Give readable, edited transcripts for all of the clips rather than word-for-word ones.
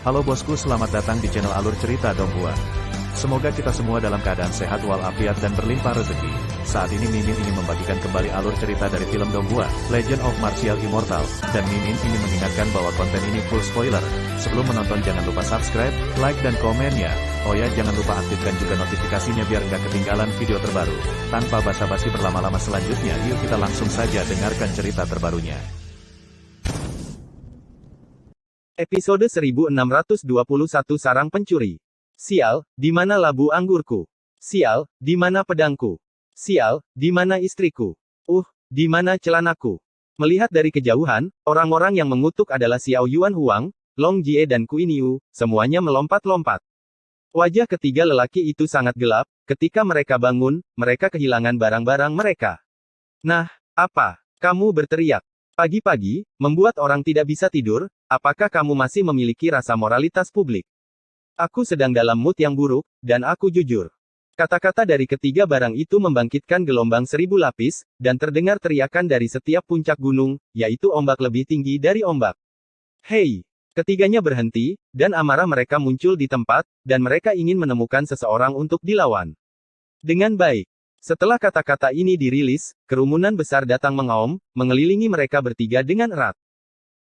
Halo bosku, selamat datang di channel Alur Cerita Donghua. Semoga kita semua dalam keadaan sehat walafiat dan berlimpah rezeki. Saat ini Mimin ingin membagikan kembali alur cerita dari film Donghua, Legend of Martial Immortal, dan Mimin ingin mengingatkan bahwa konten ini full spoiler. Sebelum menonton jangan lupa subscribe, like dan komen ya. Oh ya, jangan lupa aktifkan juga notifikasinya biar nggak ketinggalan video terbaru. Tanpa basa-basi berlama-lama selanjutnya, yuk kita langsung saja dengarkan cerita terbarunya. Episode 1621 Sarang Pencuri. Sial, di mana labu anggurku? Sial, di mana pedangku? Sial, di mana istriku? Di mana celanaku? Melihat dari kejauhan, orang-orang yang mengutuk adalah Xiao Yuan Huang, Long Jie dan Kui Niu, semuanya melompat-lompat. Wajah ketiga lelaki itu sangat gelap, ketika mereka bangun, mereka kehilangan barang-barang mereka. Nah, apa? Kamu berteriak pagi-pagi, membuat orang tidak bisa tidur. Apakah kamu masih memiliki rasa moralitas publik? Aku sedang dalam mood yang buruk, dan aku jujur. Kata-kata dari ketiga barang itu membangkitkan gelombang 1000 lapis, dan terdengar teriakan dari setiap puncak gunung, yaitu ombak lebih tinggi dari ombak. Hei! Ketiganya berhenti, dan amarah mereka muncul di tempat, dan mereka ingin menemukan seseorang untuk dilawan. Dengan baik. Setelah kata-kata ini dirilis, kerumunan besar datang mengaum, mengelilingi mereka bertiga dengan erat.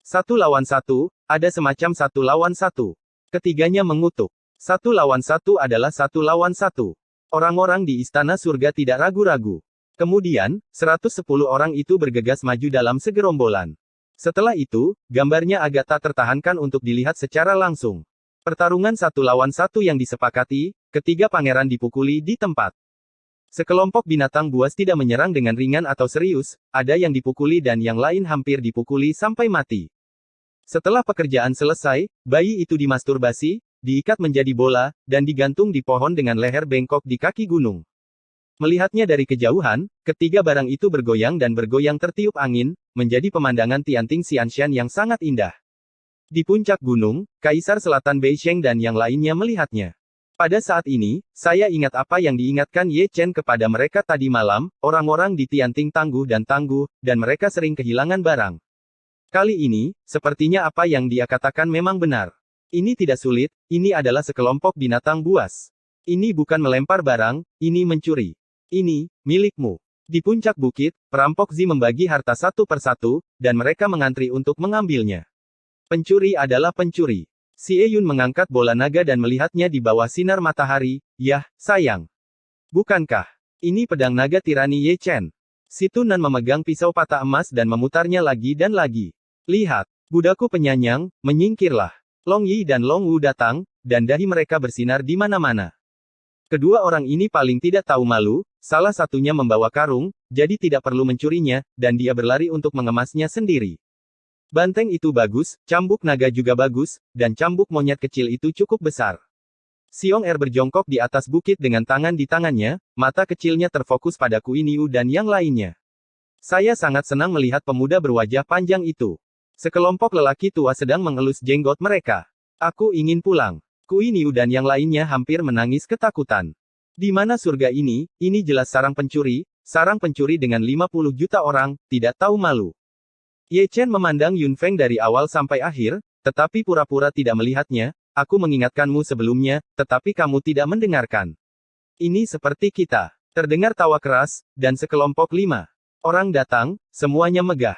1 lawan 1, ada semacam 1 lawan 1. Ketiganya mengutuk. 1 lawan 1 adalah 1 lawan 1. Orang-orang di Istana Surga tidak ragu-ragu. Kemudian, 110 orang itu bergegas maju dalam segerombolan. Setelah itu, gambarnya agak tak tertahankan untuk dilihat secara langsung. Pertarungan 1 lawan 1 yang disepakati, ketiga pangeran dipukuli di tempat. Sekelompok binatang buas tidak menyerang dengan ringan atau serius, ada yang dipukuli dan yang lain hampir dipukuli sampai mati. Setelah pekerjaan selesai, bayi itu dimasturbasi, diikat menjadi bola, dan digantung di pohon dengan leher bengkok di kaki gunung. Melihatnya dari kejauhan, ketiga barang itu bergoyang dan bergoyang tertiup angin, menjadi pemandangan Tianting Xianshan yang sangat indah. Di puncak gunung, Kaisar Selatan Beisheng dan yang lainnya melihatnya. Pada saat ini, saya ingat apa yang diingatkan Ye Chen kepada mereka tadi malam, orang-orang di Tianting tangguh, dan mereka sering kehilangan barang. Kali ini, sepertinya apa yang dia katakan memang benar. Ini tidak sulit, ini adalah sekelompok binatang buas. Ini bukan melempar barang, ini mencuri. Ini, milikmu. Di puncak bukit, perampok Zi membagi harta satu persatu, dan mereka mengantri untuk mengambilnya. Pencuri adalah pencuri. Xie Yun mengangkat bola naga dan melihatnya di bawah sinar matahari. Yah, sayang. Bukankah ini pedang naga tirani Ye Chen? Si Tunan memegang pisau patah emas dan memutarnya lagi dan lagi. Lihat, budaku penyanyang, menyingkirlah. Long Yi dan Long Wu datang, dan dahi mereka bersinar di mana-mana. Kedua orang ini paling tidak tahu malu, salah satunya membawa karung, jadi tidak perlu mencurinya, dan dia berlari untuk mengemasnya sendiri. Banteng itu bagus, cambuk naga juga bagus, dan cambuk monyet kecil itu cukup besar. Xiong Er berjongkok di atas bukit dengan tangan di tangannya, mata kecilnya terfokus pada Kui Niu dan yang lainnya. Saya sangat senang melihat pemuda berwajah panjang itu. Sekelompok lelaki tua sedang mengelus jenggot mereka. Aku ingin pulang. Kui Niu dan yang lainnya hampir menangis ketakutan. Di mana surga ini jelas sarang pencuri dengan 50 juta orang, tidak tahu malu. Ye Chen memandang Yun Feng dari awal sampai akhir, tetapi pura-pura tidak melihatnya. Aku mengingatkanmu sebelumnya, tetapi kamu tidak mendengarkan. Ini seperti kita. Terdengar tawa keras, dan sekelompok 5 orang datang, semuanya megah.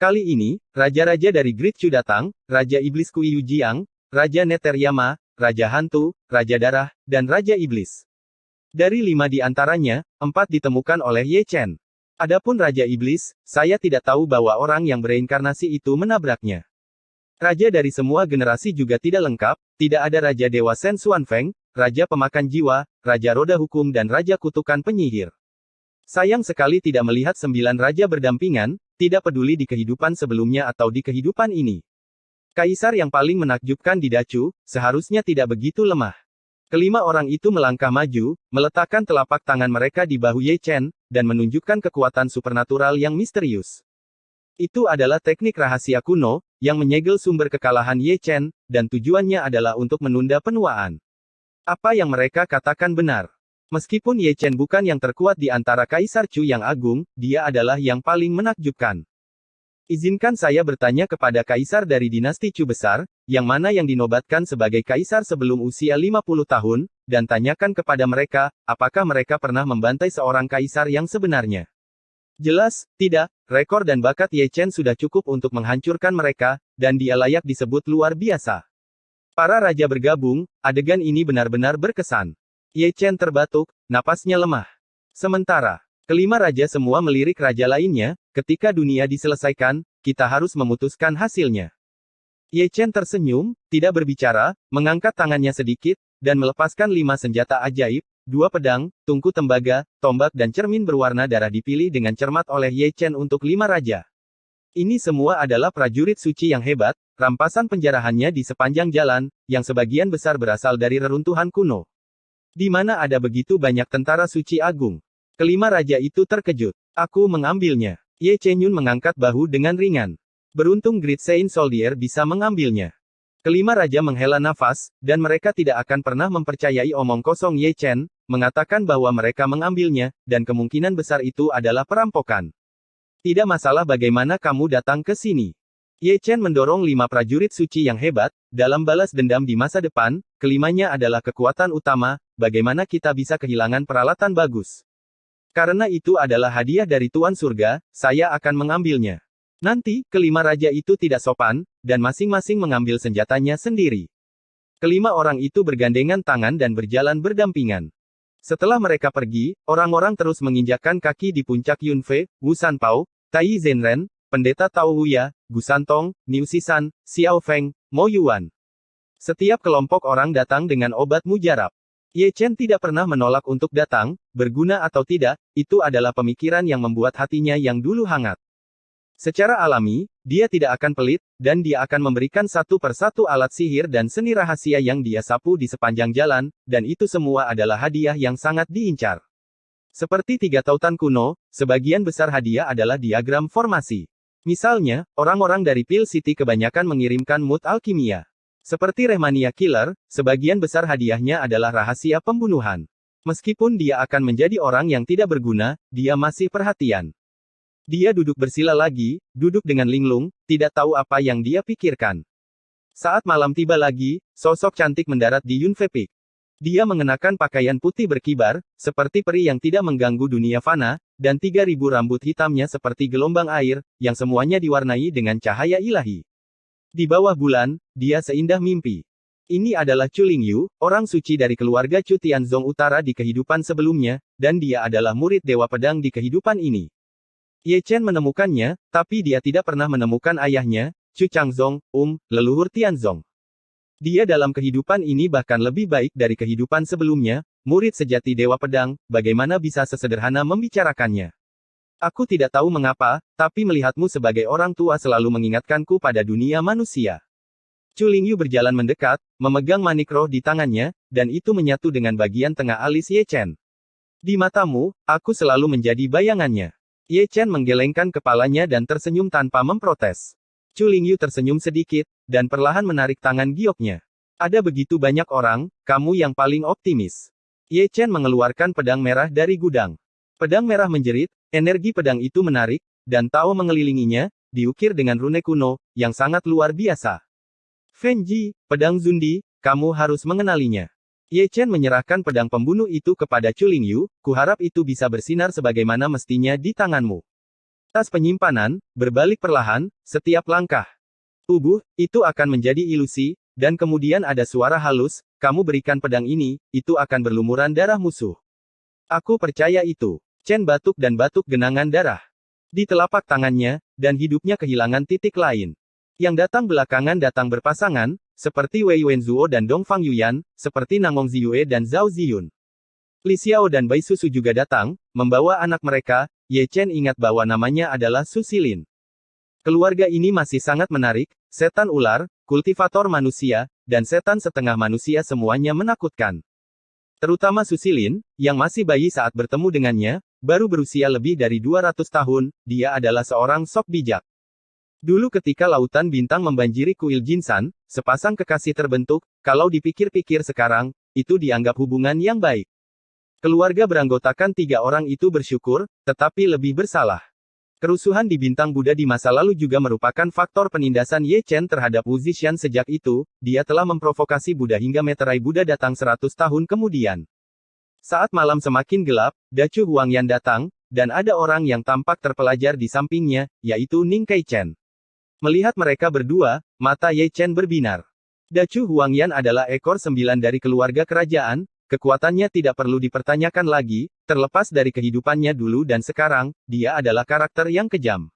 Kali ini, raja-raja dari Great Chu datang, Raja Iblis Kui Yu Jiang, Raja Neteryama, Raja Hantu, Raja Darah, dan Raja Iblis. Dari 5 di antaranya, 4 ditemukan oleh Ye Chen. Adapun Raja Iblis, saya tidak tahu bahwa orang yang bereinkarnasi itu menabraknya. Raja dari semua generasi juga tidak lengkap, tidak ada Raja Dewa Shen Xuanfeng, Raja Pemakan Jiwa, Raja Roda Hukum dan Raja Kutukan Penyihir. Sayang sekali tidak melihat 9 raja berdampingan, tidak peduli di kehidupan sebelumnya atau di kehidupan ini. Kaisar yang paling menakjubkan di Dacu, seharusnya tidak begitu lemah. Kelima orang itu melangkah maju, meletakkan telapak tangan mereka di bahu Ye Chen, dan menunjukkan kekuatan supernatural yang misterius. Itu adalah teknik rahasia kuno, yang menyegel sumber kekalahan Ye Chen, dan tujuannya adalah untuk menunda penuaan. Apa yang mereka katakan benar. Meskipun Ye Chen bukan yang terkuat di antara Kaisar Chu yang agung, dia adalah yang paling menakjubkan. Izinkan saya bertanya kepada kaisar dari dinasti Chu besar, yang mana yang dinobatkan sebagai kaisar sebelum usia 50 tahun, dan tanyakan kepada mereka, apakah mereka pernah membantai seorang kaisar yang sebenarnya. Jelas, tidak, rekor dan bakat Ye Chen sudah cukup untuk menghancurkan mereka, dan dia layak disebut luar biasa. Para raja bergabung, adegan ini benar-benar berkesan. Ye Chen terbatuk, napasnya lemah. Sementara, kelima raja semua melirik raja lainnya, ketika dunia diselesaikan, kita harus memutuskan hasilnya. Ye Chen tersenyum, tidak berbicara, mengangkat tangannya sedikit, dan melepaskan 5 senjata ajaib, 2 pedang, tungku tembaga, tombak dan cermin berwarna darah dipilih dengan cermat oleh Ye Chen untuk 5 raja. Ini semua adalah prajurit suci yang hebat, rampasan penjarahannya di sepanjang jalan, yang sebagian besar berasal dari reruntuhan kuno. Di mana ada begitu banyak tentara suci agung. Kelima raja itu terkejut. Aku mengambilnya. Ye Chenyun mengangkat bahu dengan ringan. Beruntung Great Saint Soldier bisa mengambilnya. Kelima raja menghela nafas, dan mereka tidak akan pernah mempercayai omong kosong Ye Chen, mengatakan bahwa mereka mengambilnya, dan kemungkinan besar itu adalah perampokan. Tidak masalah bagaimana kamu datang ke sini. Ye Chen mendorong 5 prajurit suci yang hebat, dalam balas dendam di masa depan, kelimanya adalah kekuatan utama, bagaimana kita bisa kehilangan peralatan bagus. Karena itu adalah hadiah dari Tuan Surga, saya akan mengambilnya. Nanti, kelima raja itu tidak sopan, dan masing-masing mengambil senjatanya sendiri. Kelima orang itu bergandengan tangan dan berjalan berdampingan. Setelah mereka pergi, orang-orang terus menginjakkan kaki di puncak Yunfei, Wu Sanpao, Tai Zhenren, Pendeta Tao Huya, Gu Santong, Niu Sisan, Xiao Feng, Mo Yuan. Setiap kelompok orang datang dengan obat mujarab. Ye Chen tidak pernah menolak untuk datang, berguna atau tidak, itu adalah pemikiran yang membuat hatinya yang dulu hangat. Secara alami, dia tidak akan pelit, dan dia akan memberikan satu persatu alat sihir dan seni rahasia yang dia sapu di sepanjang jalan, dan itu semua adalah hadiah yang sangat diincar. Seperti 3 tautan kuno, sebagian besar hadiah adalah diagram formasi. Misalnya, orang-orang dari Pil City kebanyakan mengirimkan mood alkimia. Seperti Rehmania Killer, sebagian besar hadiahnya adalah rahasia pembunuhan. Meskipun dia akan menjadi orang yang tidak berguna, dia masih perhatian. Dia duduk bersila lagi, duduk dengan linglung, tidak tahu apa yang dia pikirkan. Saat malam tiba lagi, sosok cantik mendarat di Yunfei Peak. Dia mengenakan pakaian putih berkibar, seperti peri yang tidak mengganggu dunia fana, dan 3.000 rambut hitamnya seperti gelombang air, yang semuanya diwarnai dengan cahaya ilahi. Di bawah bulan, dia seindah mimpi. Ini adalah Chu Lingyu, orang suci dari keluarga Chu Tianzong Utara di kehidupan sebelumnya, dan dia adalah murid Dewa Pedang di kehidupan ini. Ye Chen menemukannya, tapi dia tidak pernah menemukan ayahnya, Chu Changzong, leluhur Tianzong. Dia dalam kehidupan ini bahkan lebih baik dari kehidupan sebelumnya, murid sejati Dewa Pedang, bagaimana bisa sesederhana membicarakannya. Aku tidak tahu mengapa, tapi melihatmu sebagai orang tua selalu mengingatkanku pada dunia manusia. Chu Lingyu berjalan mendekat, memegang manik roh di tangannya, dan itu menyatu dengan bagian tengah alis Ye Chen. Di matamu, aku selalu menjadi bayangannya. Ye Chen menggelengkan kepalanya dan tersenyum tanpa memprotes. Chu Lingyu tersenyum sedikit, dan perlahan menarik tangan gioknya. Ada begitu banyak orang, kamu yang paling optimis. Ye Chen mengeluarkan pedang merah dari gudang. Pedang merah menjerit, energi pedang itu menarik, dan Tao mengelilinginya, diukir dengan rune kuno, yang sangat luar biasa. Fenji, pedang Zundi, kamu harus mengenalinya. Ye Chen menyerahkan pedang pembunuh itu kepada Chu Lingyu, kuharap itu bisa bersinar sebagaimana mestinya di tanganmu. Tas penyimpanan, berbalik perlahan, setiap langkah. Tubuh, itu akan menjadi ilusi, dan kemudian ada suara halus, kamu berikan pedang ini, itu akan berlumuran darah musuh. Aku percaya itu. Chen batuk dan batuk genangan darah. Di telapak tangannya, dan hidupnya kehilangan titik lain. Yang datang belakangan datang berpasangan, seperti Wei Wenzuo dan Dong Fang Yuyan, seperti Nangong Ziyue dan Zhao Ziyun. Li Xiao dan Bai Susu juga datang, membawa anak mereka. Ye Chen ingat bahwa namanya adalah Su Xilin. Keluarga ini masih sangat menarik, setan ular, kultivator manusia, dan setan setengah manusia semuanya menakutkan. Terutama Su Xilin, yang masih bayi saat bertemu dengannya, baru berusia lebih dari 200 tahun, dia adalah seorang sok bijak. Dulu ketika lautan bintang membanjiri kuil Jinsan, sepasang kekasih terbentuk, kalau dipikir-pikir sekarang, itu dianggap hubungan yang baik. Keluarga beranggotakan 3 orang itu bersyukur, tetapi lebih bersalah. Kerusuhan di Bintang Buddha di masa lalu juga merupakan faktor penindasan Ye Chen terhadap Wu Zishan. Sejak itu, dia telah memprovokasi Buddha hingga meterai Buddha datang 100 tahun kemudian. Saat malam semakin gelap, Dacu Huangyan datang, dan ada orang yang tampak terpelajar di sampingnya, yaitu Ning Kai Chen. Melihat mereka berdua, mata Ye Chen berbinar. Dacu Huangyan adalah ekor 9 dari keluarga kerajaan, kekuatannya tidak perlu dipertanyakan lagi, terlepas dari kehidupannya dulu dan sekarang, dia adalah karakter yang kejam.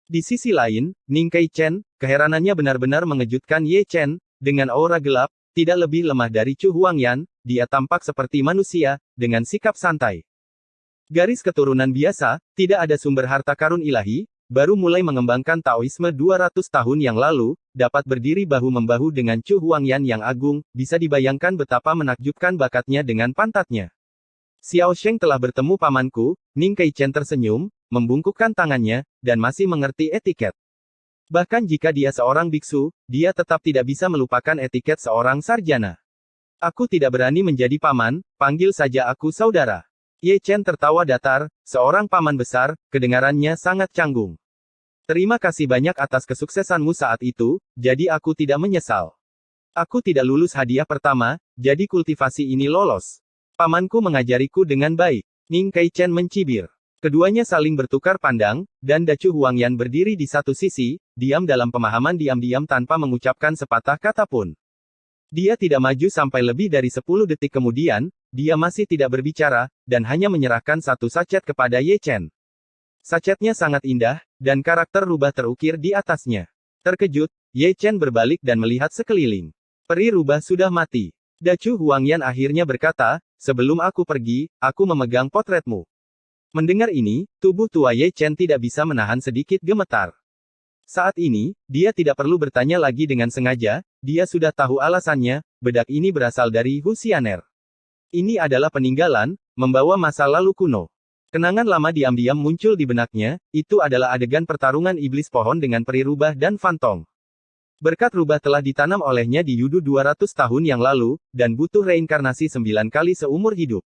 Di sisi lain, Ning Kai Chen, keheranannya benar-benar mengejutkan Ye Chen, dengan aura gelap, tidak lebih lemah dari Chu Huangyan, dia tampak seperti manusia, dengan sikap santai. Garis keturunan biasa, tidak ada sumber harta karun ilahi, baru mulai mengembangkan Taoisme 200 tahun yang lalu, dapat berdiri bahu-membahu dengan Chu Huangyan yang agung, bisa dibayangkan betapa menakjubkan bakatnya dengan pantatnya. Xiao Sheng telah bertemu pamanku, Ning Kai Chen tersenyum, membungkukkan tangannya, dan masih mengerti etiket. Bahkan jika dia seorang biksu, dia tetap tidak bisa melupakan etiket seorang sarjana. Aku tidak berani menjadi paman, panggil saja aku saudara. Ye Chen tertawa datar, seorang paman besar, kedengarannya sangat canggung. Terima kasih banyak atas kesuksesanmu saat itu, jadi aku tidak menyesal. Aku tidak lulus hadiah pertama, jadi kultivasi ini lolos. Pamanku mengajariku dengan baik. Ning Kai Chen mencibir. Keduanya saling bertukar pandang, dan Dacu Huangyan berdiri di satu sisi, diam dalam pemahaman diam-diam tanpa mengucapkan sepatah kata pun. Dia tidak maju sampai lebih dari 10 detik kemudian, dia masih tidak berbicara, dan hanya menyerahkan satu sachet kepada Ye Chen. Sachetnya sangat indah, dan karakter rubah terukir di atasnya. Terkejut, Ye Chen berbalik dan melihat sekeliling. Peri rubah sudah mati. Dacu Huangyan akhirnya berkata, sebelum aku pergi, aku memegang potretmu. Mendengar ini, tubuh tua Ye Chen tidak bisa menahan sedikit gemetar. Saat ini, dia tidak perlu bertanya lagi dengan sengaja, dia sudah tahu alasannya, bedak ini berasal dari Hu Xianer. Ini adalah peninggalan, membawa masa lalu kuno. Kenangan lama diam-diam muncul di benaknya, itu adalah adegan pertarungan iblis pohon dengan peri rubah dan Fantong. Berkat rubah telah ditanam olehnya di Yudu 200 tahun yang lalu, dan butuh reinkarnasi 9 kali seumur hidup.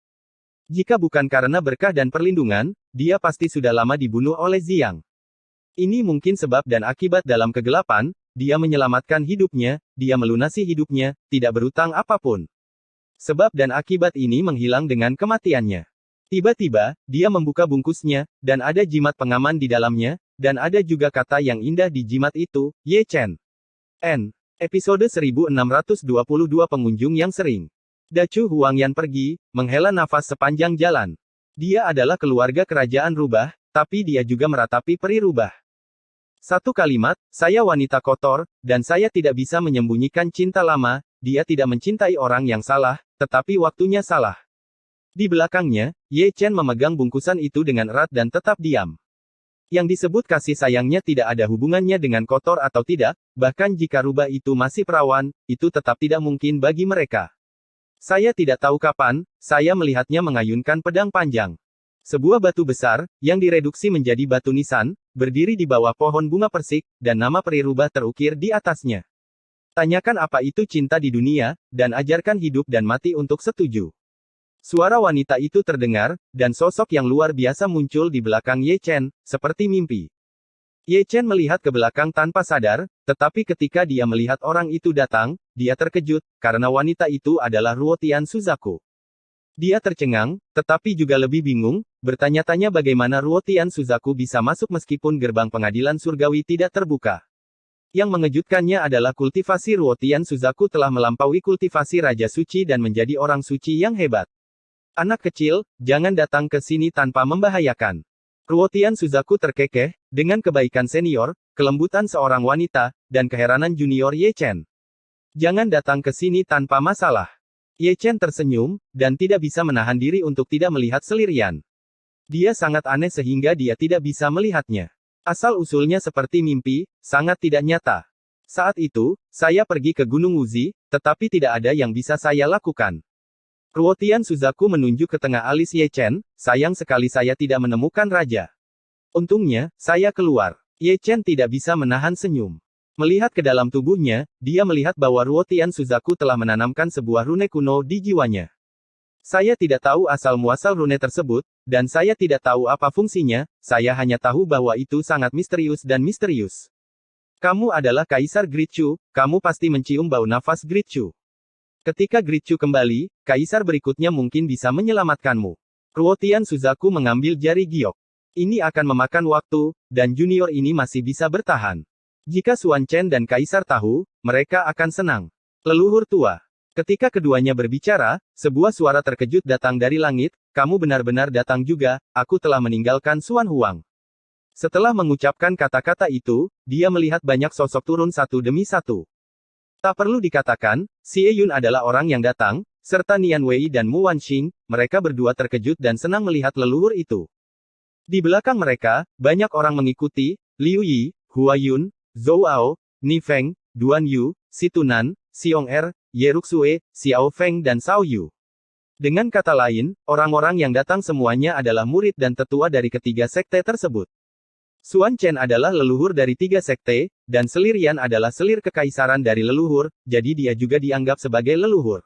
Jika bukan karena berkah dan perlindungan, dia pasti sudah lama dibunuh oleh Ziyang. Ini mungkin sebab dan akibat dalam kegelapan, dia menyelamatkan hidupnya, dia melunasi hidupnya, tidak berutang apapun. Sebab dan akibat ini menghilang dengan kematiannya. Tiba-tiba, dia membuka bungkusnya, dan ada jimat pengaman di dalamnya, dan ada juga kata yang indah di jimat itu, Ye Chen. Episode 1622 pengunjung yang sering. Dacu Huangyan pergi, menghela nafas sepanjang jalan. Dia adalah keluarga kerajaan rubah, tapi dia juga meratapi peri rubah. Satu kalimat, saya wanita kotor, dan saya tidak bisa menyembunyikan cinta lama, dia tidak mencintai orang yang salah, tetapi waktunya salah. Di belakangnya, Ye Chen memegang bungkusan itu dengan erat dan tetap diam. Yang disebut kasih sayangnya tidak ada hubungannya dengan kotor atau tidak, bahkan jika rubah itu masih perawan, itu tetap tidak mungkin bagi mereka. Saya tidak tahu kapan, saya melihatnya mengayunkan pedang panjang. Sebuah batu besar, yang direduksi menjadi batu nisan, berdiri di bawah pohon bunga persik, dan nama peri rubah terukir di atasnya. Tanyakan apa itu cinta di dunia, dan ajarkan hidup dan mati untuk setuju. Suara wanita itu terdengar, dan sosok yang luar biasa muncul di belakang Ye Chen, seperti mimpi. Ye Chen melihat ke belakang tanpa sadar, tetapi ketika dia melihat orang itu datang, dia terkejut, karena wanita itu adalah Ruotian Suzaku. Dia tercengang, tetapi juga lebih bingung, bertanya-tanya bagaimana Ruotian Suzaku bisa masuk meskipun gerbang pengadilan surgawi tidak terbuka. Yang mengejutkannya adalah kultivasi Ruotian Suzaku telah melampaui kultivasi Raja Suci dan menjadi orang suci yang hebat. Anak kecil, jangan datang ke sini tanpa membahayakan. Ruotian Suzaku terkekeh, dengan kebaikan senior, kelembutan seorang wanita, dan keheranan junior Ye Chen. Jangan datang ke sini tanpa masalah. Ye Chen tersenyum, dan tidak bisa menahan diri untuk tidak melihat selirian. Dia sangat aneh sehingga dia tidak bisa melihatnya. Asal-usulnya seperti mimpi, sangat tidak nyata. Saat itu, saya pergi ke Gunung Wuzi, tetapi tidak ada yang bisa saya lakukan. Ruotian Suzaku menunjuk ke tengah alis Ye Chen, sayang sekali saya tidak menemukan raja. Untungnya, saya keluar. Ye Chen tidak bisa menahan senyum. Melihat ke dalam tubuhnya, dia melihat bahwa Ruotian Suzaku telah menanamkan sebuah rune kuno di jiwanya. Saya tidak tahu asal-muasal rune tersebut, dan saya tidak tahu apa fungsinya, saya hanya tahu bahwa itu sangat misterius dan misterius. Kamu adalah Kaisar Gritchu, kamu pasti mencium bau nafas Gritchu. Ketika Gritchu kembali, Kaisar berikutnya mungkin bisa menyelamatkanmu. Ruotian Suzaku mengambil jari giok. Ini akan memakan waktu, dan junior ini masih bisa bertahan. Jika Xuan Chen dan Kaisar tahu, mereka akan senang. Leluhur tua. Ketika keduanya berbicara, sebuah suara terkejut datang dari langit, kamu benar-benar datang juga, aku telah meninggalkan Xuan Huang. Setelah mengucapkan kata-kata itu, dia melihat banyak sosok turun satu demi satu. Tak perlu dikatakan, Xie Yun adalah orang yang datang, serta Nian Wei dan Mu Wanxing, mereka berdua terkejut dan senang melihat leluhur itu. Di belakang mereka, banyak orang mengikuti, Liu Yi, Hua Yun, Zhou Ao, Ni Feng, Duan Yu, Si Tunan, Xiong Er, Ye Ruxue, Xiao Feng dan Cao Yu. Dengan kata lain, orang-orang yang datang semuanya adalah murid dan tetua dari ketiga sekte tersebut. Xuan Chen adalah leluhur dari tiga sekte, dan selir Yan adalah selir kekaisaran dari leluhur, jadi dia juga dianggap sebagai leluhur.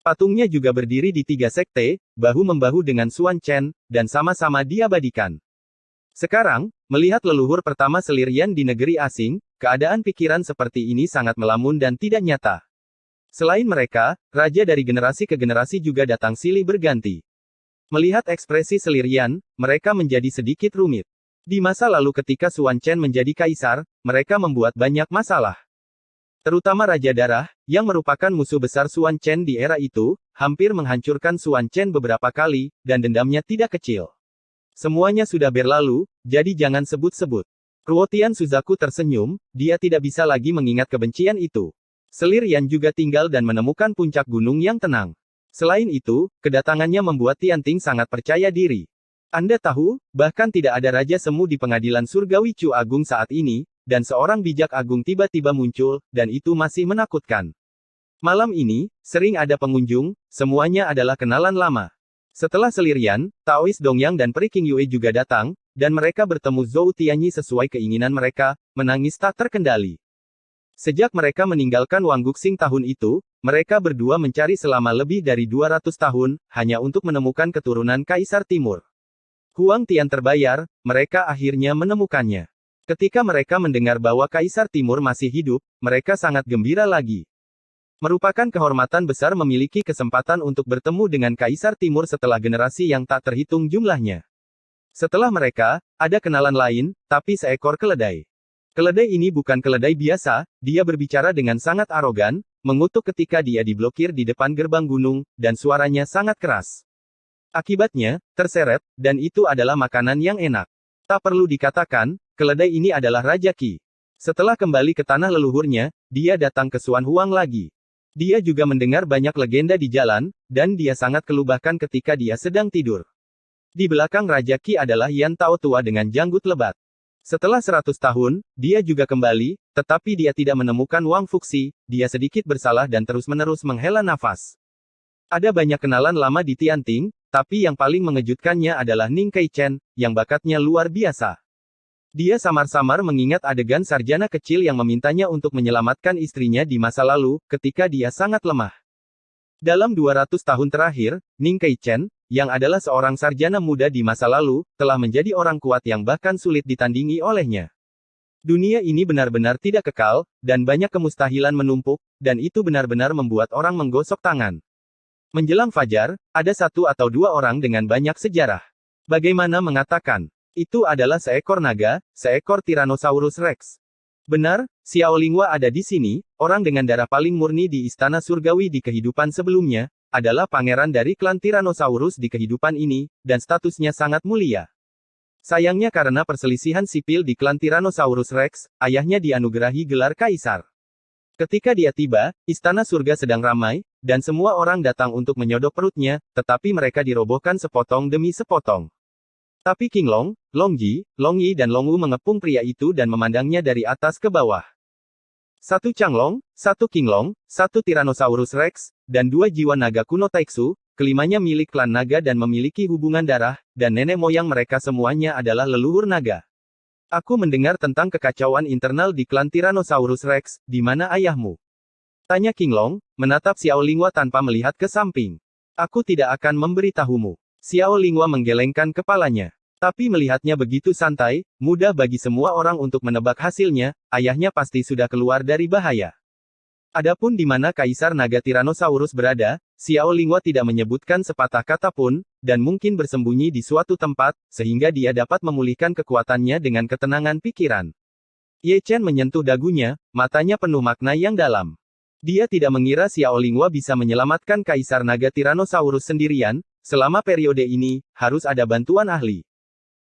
Patungnya juga berdiri di tiga sekte, bahu-membahu dengan Xuan Chen, dan sama-sama diabadikan. Sekarang, melihat leluhur pertama selir Yan di negeri asing, keadaan pikiran seperti ini sangat melamun dan tidak nyata. Selain mereka, raja dari generasi ke generasi juga datang silih berganti. Melihat ekspresi selir Yan, mereka menjadi sedikit rumit. Di masa lalu ketika Xuan Chen menjadi kaisar, mereka membuat banyak masalah. Terutama Raja Darah, yang merupakan musuh besar Xuan Chen di era itu, hampir menghancurkan Xuan Chen beberapa kali, dan dendamnya tidak kecil. Semuanya sudah berlalu, jadi jangan sebut-sebut. Ruotian Suzaku tersenyum, dia tidak bisa lagi mengingat kebencian itu. Selir Yan juga tinggal dan menemukan puncak gunung yang tenang. Selain itu, kedatangannya membuat Tianting sangat percaya diri. Anda tahu, bahkan tidak ada Raja Semu di pengadilan surgawi Chu Agung saat ini, dan seorang bijak agung tiba-tiba muncul, dan itu masih menakutkan. Malam ini, sering ada pengunjung, semuanya adalah kenalan lama. Setelah Selir Yan, Taois Dongyang dan Peri King Yue juga datang, dan mereka bertemu Zhou Tianyi sesuai keinginan mereka, menangis tak terkendali. Sejak mereka meninggalkan Wang Guxing tahun itu, mereka berdua mencari selama lebih dari 200 tahun, hanya untuk menemukan keturunan Kaisar Timur. Huang Tian terbayar, mereka akhirnya menemukannya. Ketika mereka mendengar bahwa Kaisar Timur masih hidup, mereka sangat gembira lagi. Merupakan kehormatan besar memiliki kesempatan untuk bertemu dengan Kaisar Timur setelah generasi yang tak terhitung jumlahnya. Setelah mereka, ada kenalan lain, tapi seekor keledai. Keledai ini bukan keledai biasa, dia berbicara dengan sangat arogan, mengutuk ketika dia diblokir di depan gerbang gunung, dan suaranya sangat keras. Akibatnya, terseret, dan itu adalah makanan yang enak. Tak perlu dikatakan, keledai ini adalah Raja Qi. Setelah kembali ke tanah leluhurnya, dia datang ke Xuan Huang lagi. Dia juga mendengar banyak legenda di jalan, dan dia sangat kelubahkan ketika dia sedang tidur. Di belakang Raja Qi adalah Yan Tao tua dengan janggut lebat. Setelah 100 tahun, dia juga kembali, tetapi dia tidak menemukan Wang Fuxi, dia sedikit bersalah dan terus-menerus menghela nafas. Ada banyak kenalan lama di Tianting, tapi yang paling mengejutkannya adalah Ning Keichen, yang bakatnya luar biasa. Dia samar-samar mengingat adegan sarjana kecil yang memintanya untuk menyelamatkan istrinya di masa lalu, ketika dia sangat lemah. Dalam 200 tahun terakhir, Ning Keichen, yang adalah seorang sarjana muda di masa lalu, telah menjadi orang kuat yang bahkan sulit ditandingi olehnya. Dunia ini benar-benar tidak kekal, dan banyak kemustahilan menumpuk, dan itu benar-benar membuat orang menggosok tangan. Menjelang fajar, ada satu atau dua orang dengan banyak sejarah. Bagaimana mengatakan? Itu adalah seekor naga, seekor Tyrannosaurus Rex. Benar, Xiao Linghua ada di sini, orang dengan darah paling murni di istana surgawi di kehidupan sebelumnya, adalah pangeran dari klan Tyrannosaurus di kehidupan ini, dan statusnya sangat mulia. Sayangnya karena perselisihan sipil di klan Tyrannosaurus Rex, ayahnya dianugerahi gelar kaisar. Ketika dia tiba, istana surga sedang ramai, dan semua orang datang untuk menyodok perutnya, tetapi mereka dirobohkan sepotong demi sepotong. Tapi King Long, Long Ji, Long Yi dan Long Wu mengepung pria itu dan memandangnya dari atas ke bawah. Satu Changlong, satu King Long, satu Tyrannosaurus Rex, dan dua jiwa naga kuno Taixu, kelimanya milik klan naga dan memiliki hubungan darah, dan nenek moyang mereka semuanya adalah leluhur naga. Aku mendengar tentang kekacauan internal di klan Tyrannosaurus Rex, di mana ayahmu? Tanya King Long, menatap Xiao Linghua tanpa melihat ke samping. Aku tidak akan memberitahumu. Xiao Linghua menggelengkan kepalanya. Tapi melihatnya begitu santai, mudah bagi semua orang untuk menebak hasilnya, ayahnya pasti sudah keluar dari bahaya. Adapun di mana Kaisar Naga Tyrannosaurus berada, Xiao Linghua tidak menyebutkan sepatah kata pun, dan mungkin bersembunyi di suatu tempat, sehingga dia dapat memulihkan kekuatannya dengan ketenangan pikiran. Ye Chen menyentuh dagunya, matanya penuh makna yang dalam. Dia tidak mengira Xiao Linghua bisa menyelamatkan Kaisar Naga Tyrannosaurus sendirian, selama periode ini, harus ada bantuan ahli.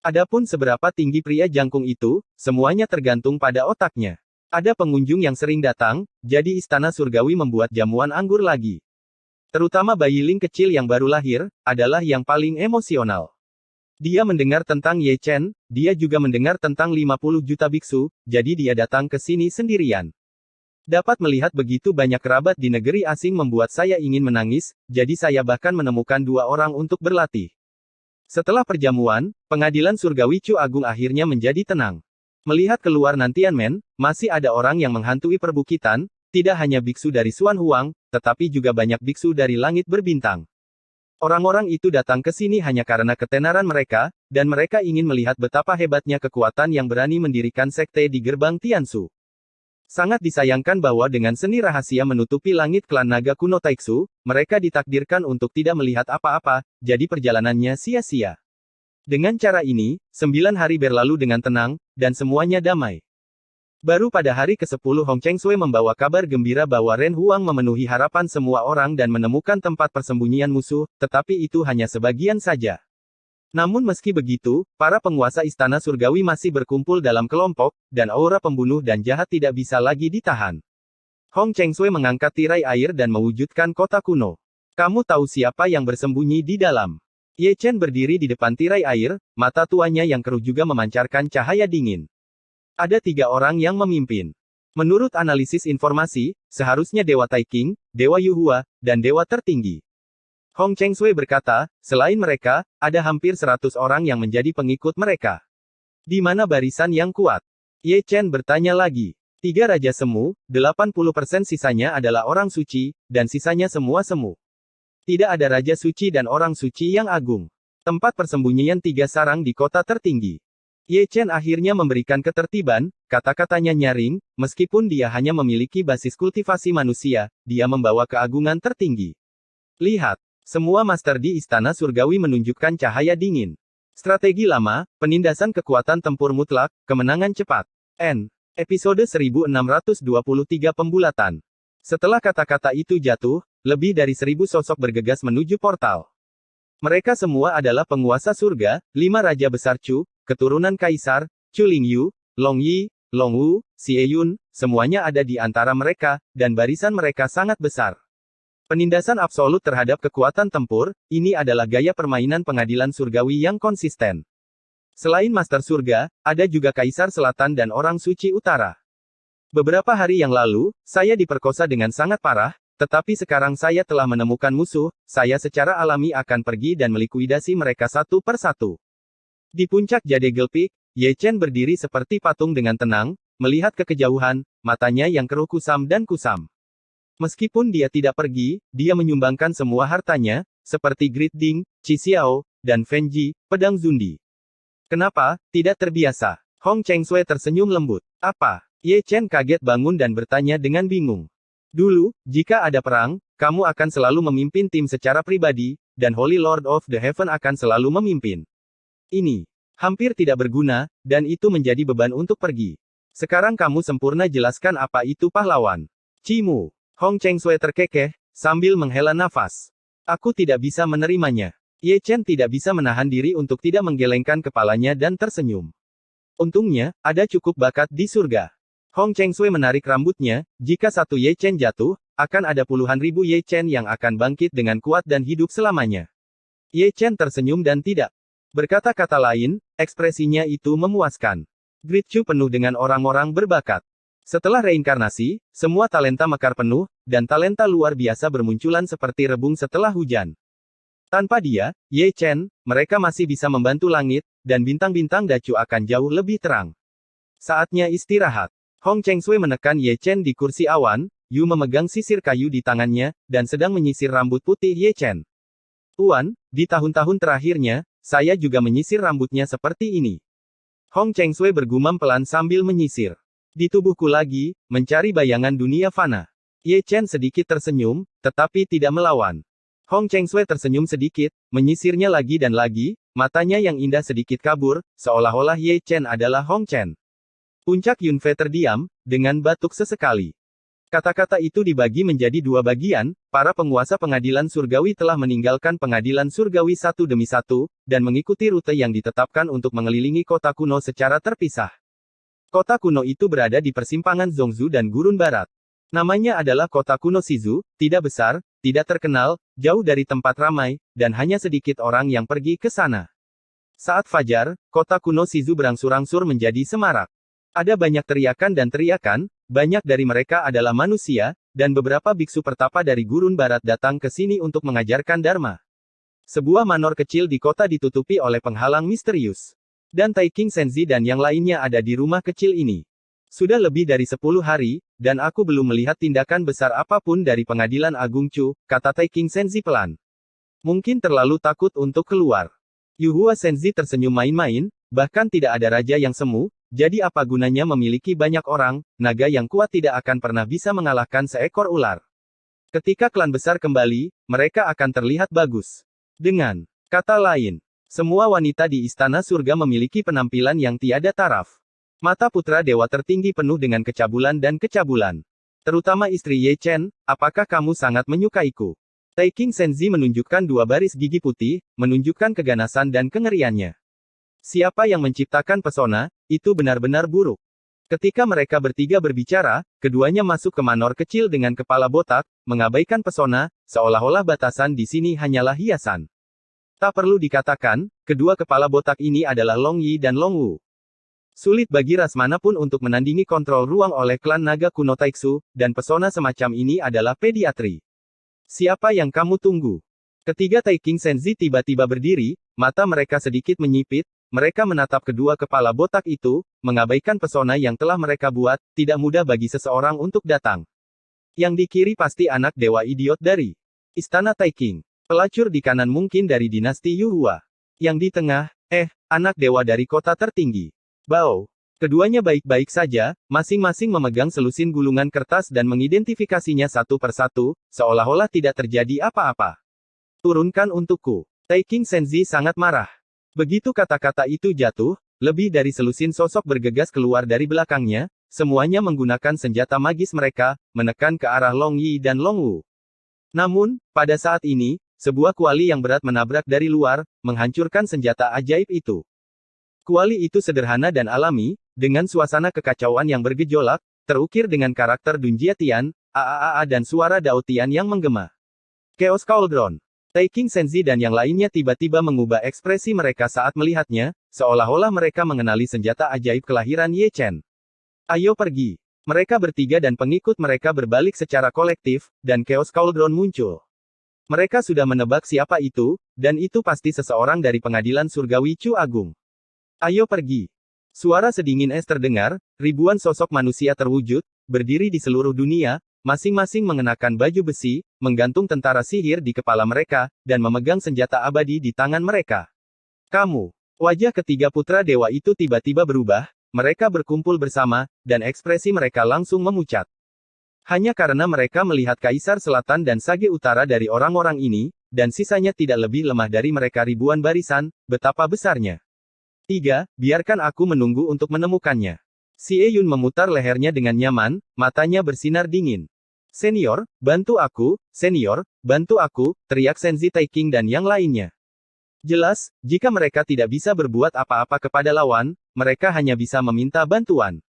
Adapun seberapa tinggi pria jangkung itu, semuanya tergantung pada otaknya. Ada pengunjung yang sering datang, jadi istana surgawi membuat jamuan anggur lagi. Terutama bayi Ling kecil yang baru lahir, adalah yang paling emosional. Dia mendengar tentang Ye Chen, dia juga mendengar tentang 50 juta biksu, jadi dia datang ke sini sendirian. Dapat melihat begitu banyak kerabat di negeri asing membuat saya ingin menangis, jadi saya bahkan menemukan 2 orang untuk berlatih. Setelah perjamuan, pengadilan surgawi Chu Agung akhirnya menjadi tenang. Melihat keluar Nantianmen, masih ada orang yang menghantui perbukitan, tidak hanya biksu dari Xuan Huang, tetapi juga banyak biksu dari langit berbintang. Orang-orang itu datang ke sini hanya karena ketenaran mereka, dan mereka ingin melihat betapa hebatnya kekuatan yang berani mendirikan sekte di gerbang Tiansu. Sangat disayangkan bahwa dengan seni rahasia menutupi langit klan naga kuno Taixu, mereka ditakdirkan untuk tidak melihat apa-apa, jadi perjalanannya sia-sia. Dengan cara ini, 9 hari berlalu dengan tenang, dan semuanya damai. Baru pada hari ke-10 Hong Chengsui membawa kabar gembira bahwa Ren Huang memenuhi harapan semua orang dan menemukan tempat persembunyian musuh, tetapi itu hanya sebagian saja. Namun meski begitu, para penguasa istana surgawi masih berkumpul dalam kelompok, dan aura pembunuh dan jahat tidak bisa lagi ditahan. Hong Chengsui mengangkat tirai air dan mewujudkan kota kuno. Kamu tahu siapa yang bersembunyi di dalam? Ye Chen berdiri di depan tirai air, mata tuanya yang keruh juga memancarkan cahaya dingin. Ada 3 orang yang memimpin. Menurut analisis informasi, seharusnya Dewa Taiking, Dewa Yuhua, dan Dewa Tertinggi. Hong Chengsui berkata, selain mereka, ada hampir 100 orang yang menjadi pengikut mereka. Di mana barisan yang kuat? Ye Chen bertanya lagi. 3 Raja Semu, 80% sisanya adalah orang suci, dan sisanya semua semu. Tidak ada Raja Suci dan Orang Suci yang agung. Tempat persembunyian 3 sarang di kota tertinggi. Ye Chen akhirnya memberikan ketertiban, kata-katanya nyaring, meskipun dia hanya memiliki basis kultivasi manusia, dia membawa keagungan tertinggi. Lihat, semua master di istana surgawi menunjukkan cahaya dingin. Strategi lama, penindasan kekuatan tempur mutlak, kemenangan cepat. Episode 1623 Pembulatan. Setelah kata-kata itu jatuh, lebih dari 1000 sosok bergegas menuju portal. Mereka semua adalah penguasa surga, 5 raja besar Chu, keturunan kaisar, Chu Lingyu, Long Yi, Long Wu, Xie Yun, semuanya ada di antara mereka, dan barisan mereka sangat besar. Penindasan absolut terhadap kekuatan tempur, ini adalah gaya permainan pengadilan surgawi yang konsisten. Selain Master Surga, ada juga Kaisar Selatan dan Orang Suci Utara. Beberapa hari yang lalu, saya diperkosa dengan sangat parah, tetapi sekarang saya telah menemukan musuh, saya secara alami akan pergi dan melikuidasi mereka satu per satu. Di puncak Jade Peak, Ye Chen berdiri seperti patung dengan tenang, melihat ke kejauhan, matanya yang keruh kusam dan kusam. Meskipun dia tidak pergi, dia menyumbangkan semua hartanya, seperti Grid Ding, Qi Xiao, dan Fenji, pedang Zundi. Kenapa, tidak terbiasa? Hong Chengsui tersenyum lembut. Apa? Ye Chen kaget bangun dan bertanya dengan bingung. Dulu, jika ada perang, kamu akan selalu memimpin tim secara pribadi, dan Holy Lord of the Heaven akan selalu memimpin. Ini hampir tidak berguna, dan itu menjadi beban untuk pergi. Sekarang kamu sempurna jelaskan apa itu pahlawan. Cimu. Hong Chengsui terkekeh, sambil menghela nafas. Aku tidak bisa menerimanya. Ye Chen tidak bisa menahan diri untuk tidak menggelengkan kepalanya dan tersenyum. Untungnya, ada cukup bakat di surga. Hong Chengsui menarik rambutnya, jika satu Ye Chen jatuh, akan ada puluhan ribu Ye Chen yang akan bangkit dengan kuat dan hidup selamanya. Ye Chen tersenyum dan tidak berkata-kata lain, ekspresinya itu memuaskan. Grid Chu penuh dengan orang-orang berbakat. Setelah reinkarnasi, semua talenta mekar penuh, dan talenta luar biasa bermunculan seperti rebung setelah hujan. Tanpa dia, Ye Chen, mereka masih bisa membantu langit, dan bintang-bintang dacu akan jauh lebih terang. Saatnya istirahat. Hong Chengsui menekan Ye Chen di kursi awan, Yu memegang sisir kayu di tangannya, dan sedang menyisir rambut putih Ye Chen. Tuan, di tahun-tahun terakhirnya, saya juga menyisir rambutnya seperti ini. Hong Chengsui bergumam pelan sambil menyisir. Di tubuhku lagi, mencari bayangan dunia fana. Ye Chen sedikit tersenyum, tetapi tidak melawan. Hong Chengsui tersenyum sedikit, menyisirnya lagi dan lagi, matanya yang indah sedikit kabur, seolah-olah Ye Chen adalah Hong Chen. Puncak Yunfei terdiam, dengan batuk sesekali. Kata-kata itu dibagi menjadi dua bagian, para penguasa pengadilan surgawi telah meninggalkan pengadilan surgawi satu demi satu, dan mengikuti rute yang ditetapkan untuk mengelilingi kota kuno secara terpisah. Kota kuno itu berada di persimpangan Zhongzhou dan Gurun Barat. Namanya adalah kota kuno Shizu, tidak besar, tidak terkenal, jauh dari tempat ramai, dan hanya sedikit orang yang pergi ke sana. Saat fajar, kota kuno Shizu berangsur-angsur menjadi semarak. Ada banyak teriakan dan teriakan, banyak dari mereka adalah manusia, dan beberapa biksu pertapa dari Gurun Barat datang ke sini untuk mengajarkan Dharma. Sebuah manor kecil di kota ditutupi oleh penghalang misterius. Dan Taiking Senzi dan yang lainnya ada di rumah kecil ini. Sudah lebih dari 10 hari, dan aku belum melihat tindakan besar apapun dari pengadilan Agung Chu, kata Taiking Senzi pelan. Mungkin terlalu takut untuk keluar. Yuhua Senzi tersenyum main-main, bahkan tidak ada raja yang semu, jadi apa gunanya memiliki banyak orang, naga yang kuat tidak akan pernah bisa mengalahkan seekor ular. Ketika klan besar kembali, mereka akan terlihat bagus. Dengan kata lain, semua wanita di istana surga memiliki penampilan yang tiada taraf. Mata putra dewa tertinggi penuh dengan kecabulan dan kecabulan. Terutama istri Ye Chen, apakah kamu sangat menyukaiku? Taiking Senzi menunjukkan dua baris gigi putih, menunjukkan keganasan dan kengeriannya. Siapa yang menciptakan pesona, itu benar-benar buruk. Ketika mereka bertiga berbicara, keduanya masuk ke manor kecil dengan kepala botak, mengabaikan pesona, seolah-olah batasan di sini hanyalah hiasan. Tak perlu dikatakan, kedua kepala botak ini adalah Long Yi dan Long Wu. Sulit bagi ras manapun untuk menandingi kontrol ruang oleh klan naga kuno Taixu, dan pesona semacam ini adalah pediatri. Siapa yang kamu tunggu? Ketiga Taiking Senzi tiba-tiba berdiri, mata mereka sedikit menyipit, mereka menatap kedua kepala botak itu, mengabaikan pesona yang telah mereka buat, tidak mudah bagi seseorang untuk datang. Yang di kiri pasti anak dewa idiot dari Istana Taiking. Pelacur di kanan mungkin dari dinasti Yuhua. Yang di tengah, anak dewa dari kota tertinggi. Bao. Keduanya baik-baik saja, masing-masing memegang selusin gulungan kertas dan mengidentifikasinya satu persatu, seolah-olah tidak terjadi apa-apa. Turunkan untukku. Taiking Senzi sangat marah. Begitu kata-kata itu jatuh, lebih dari selusin sosok bergegas keluar dari belakangnya, semuanya menggunakan senjata magis mereka, menekan ke arah Long Yi dan Long Wu. Namun, pada saat ini, sebuah kuali yang berat menabrak dari luar, menghancurkan senjata ajaib itu. Kuali itu sederhana dan alami, dengan suasana kekacauan yang bergejolak, terukir dengan karakter Dunjia Tian, AAA dan suara Dao Tian yang menggema. Chaos Cauldron. Taiking Senzi dan yang lainnya tiba-tiba mengubah ekspresi mereka saat melihatnya, seolah-olah mereka mengenali senjata ajaib kelahiran Ye Chen. Ayo pergi. Mereka bertiga dan pengikut mereka berbalik secara kolektif, dan Chaos Cauldron muncul. Mereka sudah menebak siapa itu, dan itu pasti seseorang dari pengadilan surgawi Chu Agung. Ayo pergi. Suara sedingin es terdengar, ribuan sosok manusia terwujud, berdiri di seluruh dunia, masing-masing mengenakan baju besi, menggantung tentara sihir di kepala mereka, dan memegang senjata abadi di tangan mereka. Kamu. Wajah ketiga putra dewa itu tiba-tiba berubah, mereka berkumpul bersama, dan ekspresi mereka langsung memucat. Hanya karena mereka melihat Kaisar Selatan dan Sage Utara dari orang-orang ini, dan sisanya tidak lebih lemah dari mereka ribuan barisan, betapa besarnya. 3. Biarkan aku menunggu untuk menemukannya. Xie Yun memutar lehernya dengan nyaman, matanya bersinar dingin. Senior, bantu aku, senior, bantu aku, teriak Senzi Taiking dan yang lainnya. Jelas, jika mereka tidak bisa berbuat apa-apa kepada lawan, mereka hanya bisa meminta bantuan.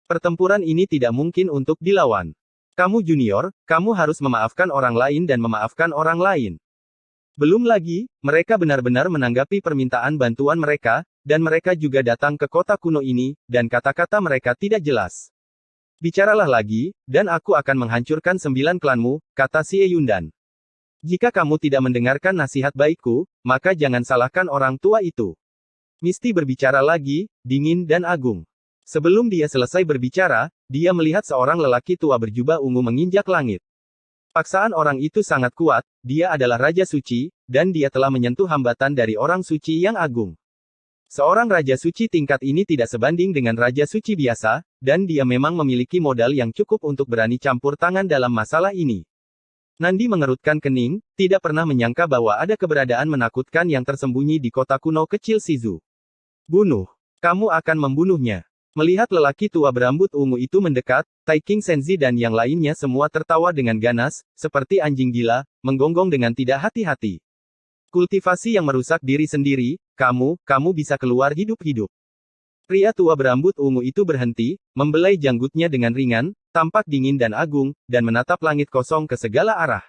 Pertempuran ini tidak mungkin untuk dilawan. Kamu junior, kamu harus memaafkan orang lain dan memaafkan orang lain. Belum lagi, mereka benar-benar menanggapi permintaan bantuan mereka, dan mereka juga datang ke kota kuno ini, dan kata-kata mereka tidak jelas. Bicaralah lagi, dan aku akan menghancurkan 9 klanmu, kata Xie Yundan. Jika kamu tidak mendengarkan nasihat baikku, maka jangan salahkan orang tua itu. Misty berbicara lagi, dingin dan agung. Sebelum dia selesai berbicara, dia melihat seorang lelaki tua berjubah ungu menginjak langit. Paksaan orang itu sangat kuat, dia adalah Raja Suci, dan dia telah menyentuh hambatan dari orang suci yang agung. Seorang Raja Suci tingkat ini tidak sebanding dengan Raja Suci biasa, dan dia memang memiliki modal yang cukup untuk berani campur tangan dalam masalah ini. Nandi mengerutkan kening, tidak pernah menyangka bahwa ada keberadaan menakutkan yang tersembunyi di kota kuno kecil Shizu. Bunuh. Kamu akan membunuhnya. Melihat lelaki tua berambut ungu itu mendekat, Taiking Senzi dan yang lainnya semua tertawa dengan ganas, seperti anjing gila, menggonggong dengan tidak hati-hati. Kultivasi yang merusak diri sendiri, kamu bisa keluar hidup-hidup. Pria tua berambut ungu itu berhenti, membelai janggutnya dengan ringan, tampak dingin dan agung, dan menatap langit kosong ke segala arah.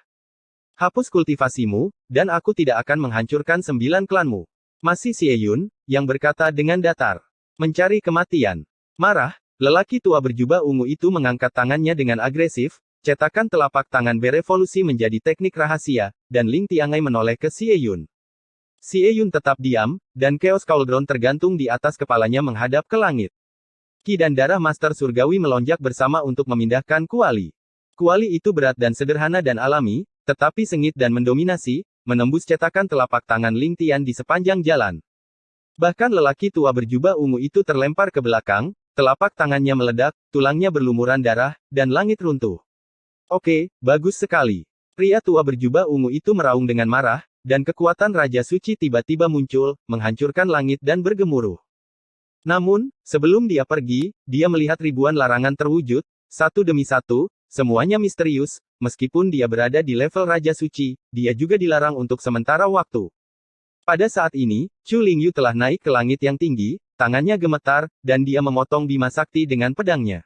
Hapus kultivasimu, dan aku tidak akan menghancurkan 9 klanmu. Masih Xie Yun, yang berkata dengan datar. Mencari kematian. Marah, lelaki tua berjubah ungu itu mengangkat tangannya dengan agresif, cetakan telapak tangan berevolusi menjadi teknik rahasia, dan Ling Tiangai menoleh ke Xie Yun. Xie Yun tetap diam, dan Chaos Cauldron tergantung di atas kepalanya menghadap ke langit. Ki dan darah Master Surgawi melonjak bersama untuk memindahkan kuali. Kuali itu berat dan sederhana dan alami, tetapi sengit dan mendominasi, menembus cetakan telapak tangan Ling Tian di sepanjang jalan. Bahkan lelaki tua berjubah ungu itu terlempar ke belakang, telapak tangannya meledak, tulangnya berlumuran darah, dan langit runtuh. Oke, bagus sekali. Pria tua berjubah ungu itu meraung dengan marah, dan kekuatan Raja Suci tiba-tiba muncul, menghancurkan langit dan bergemuruh. Namun, sebelum dia pergi, dia melihat ribuan larangan terwujud, satu demi satu, semuanya misterius, meskipun dia berada di level Raja Suci, dia juga dilarang untuk sementara waktu. Pada saat ini, Chu Lingyu telah naik ke langit yang tinggi, tangannya gemetar, dan dia memotong Bima Sakti dengan pedangnya.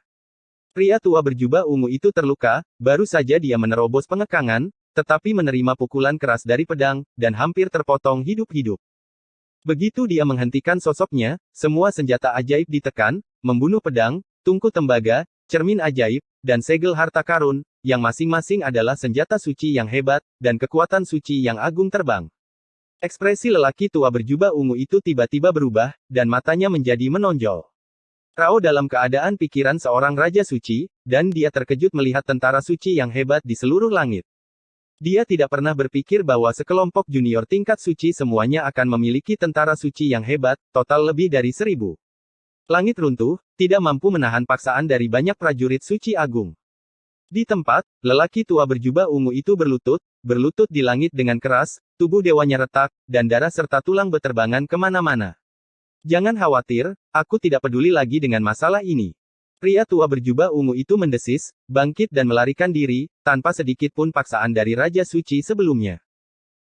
Pria tua berjubah ungu itu terluka, baru saja dia menerobos pengekangan, tetapi menerima pukulan keras dari pedang, dan hampir terpotong hidup-hidup. Begitu dia menghentikan sosoknya, semua senjata ajaib ditekan, membunuh pedang, tungku tembaga, cermin ajaib, dan segel harta karun, yang masing-masing adalah senjata suci yang hebat, dan kekuatan suci yang agung terbang. Ekspresi lelaki tua berjubah ungu itu tiba-tiba berubah, dan matanya menjadi menonjol. Rao dalam keadaan pikiran seorang Raja Suci, dan dia terkejut melihat tentara suci yang hebat di seluruh langit. Dia tidak pernah berpikir bahwa sekelompok junior tingkat suci semuanya akan memiliki tentara suci yang hebat, total lebih dari 1000. Langit runtuh, tidak mampu menahan paksaan dari banyak prajurit suci agung. Di tempat, lelaki tua berjubah ungu itu berlutut di langit dengan keras, tubuh dewanya retak, dan darah serta tulang beterbangan kemana-mana. Jangan khawatir, aku tidak peduli lagi dengan masalah ini. Pria tua berjubah ungu itu mendesis, bangkit dan melarikan diri, tanpa sedikit pun paksaan dari Raja Suci sebelumnya.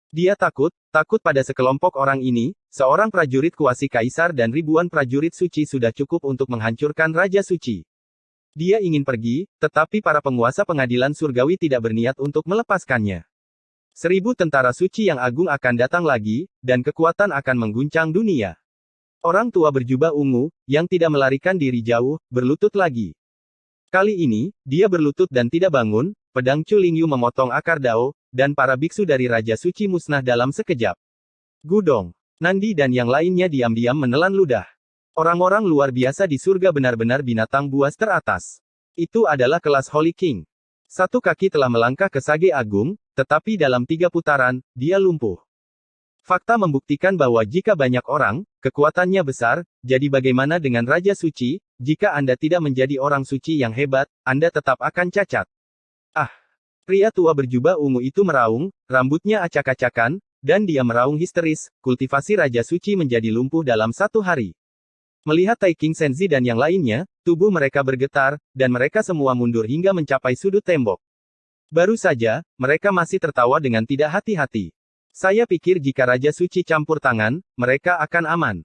Dia takut pada sekelompok orang ini, seorang prajurit kuasi kaisar dan ribuan prajurit suci sudah cukup untuk menghancurkan Raja Suci. Dia ingin pergi, tetapi para penguasa pengadilan surgawi tidak berniat untuk melepaskannya. 1000 tentara suci yang agung akan datang lagi, dan kekuatan akan mengguncang dunia. Orang tua berjubah ungu, yang tidak melarikan diri jauh, berlutut lagi. Kali ini, dia berlutut dan tidak bangun, pedang Chu Lingyu memotong akar dao, dan para biksu dari Raja Suci musnah dalam sekejap. Gudong. Nandi dan yang lainnya diam-diam menelan ludah. Orang-orang luar biasa di surga benar-benar binatang buas teratas. Itu adalah kelas Holy King. Satu kaki telah melangkah ke Sage Agung, tetapi dalam 3 putaran, dia lumpuh. Fakta membuktikan bahwa jika banyak orang, kekuatannya besar, jadi bagaimana dengan Raja Suci, jika Anda tidak menjadi orang suci yang hebat, Anda tetap akan cacat. Ah! Pria tua berjubah ungu itu meraung, rambutnya acak-acakan, dan dia meraung histeris, kultivasi Raja Suci menjadi lumpuh dalam 1 hari. Melihat Taiking Senzi dan yang lainnya, tubuh mereka bergetar, dan mereka semua mundur hingga mencapai sudut tembok. Baru saja, mereka masih tertawa dengan tidak hati-hati. Saya pikir jika Raja Suci campur tangan, mereka akan aman.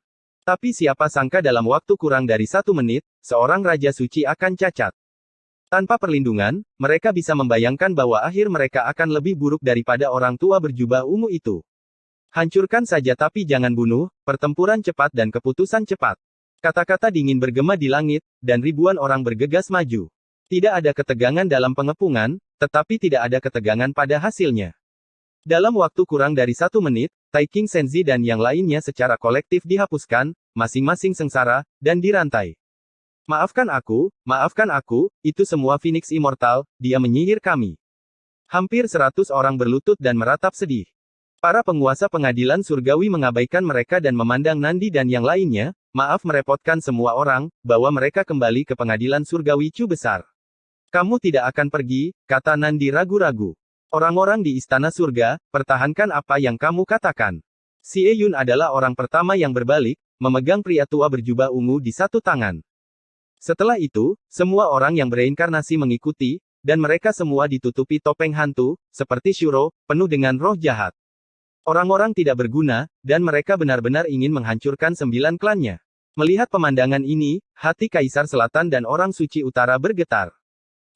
Tapi siapa sangka dalam waktu kurang dari 1 menit, seorang Raja Suci akan cacat. Tanpa perlindungan, mereka bisa membayangkan bahwa akhir mereka akan lebih buruk daripada orang tua berjubah ungu itu. Hancurkan saja tapi jangan bunuh, pertempuran cepat dan keputusan cepat. Kata-kata dingin bergema di langit, dan ribuan orang bergegas maju. Tidak ada ketegangan dalam pengepungan, tetapi tidak ada ketegangan pada hasilnya. Dalam waktu kurang dari 1 menit, Taiking Senzi dan yang lainnya secara kolektif dihapuskan, masing-masing sengsara, dan dirantai. Maafkan aku, itu semua Phoenix Immortal, dia menyihir kami. Hampir 100 orang berlutut dan meratap sedih. Para penguasa pengadilan surgawi mengabaikan mereka dan memandang Nandi dan yang lainnya, maaf merepotkan semua orang, bahwa mereka kembali ke pengadilan surgawi Chu besar. Kamu tidak akan pergi, kata Nandi ragu-ragu. Orang-orang di istana surga, pertahankan apa yang kamu katakan. Xie Yun adalah orang pertama yang berbalik, memegang pria tua berjubah ungu di satu tangan. Setelah itu, semua orang yang bereinkarnasi mengikuti, dan mereka semua ditutupi topeng hantu, seperti Shuro, penuh dengan roh jahat. Orang-orang tidak berguna, dan mereka benar-benar ingin menghancurkan 9 klannya. Melihat pemandangan ini, hati Kaisar Selatan dan orang suci utara bergetar.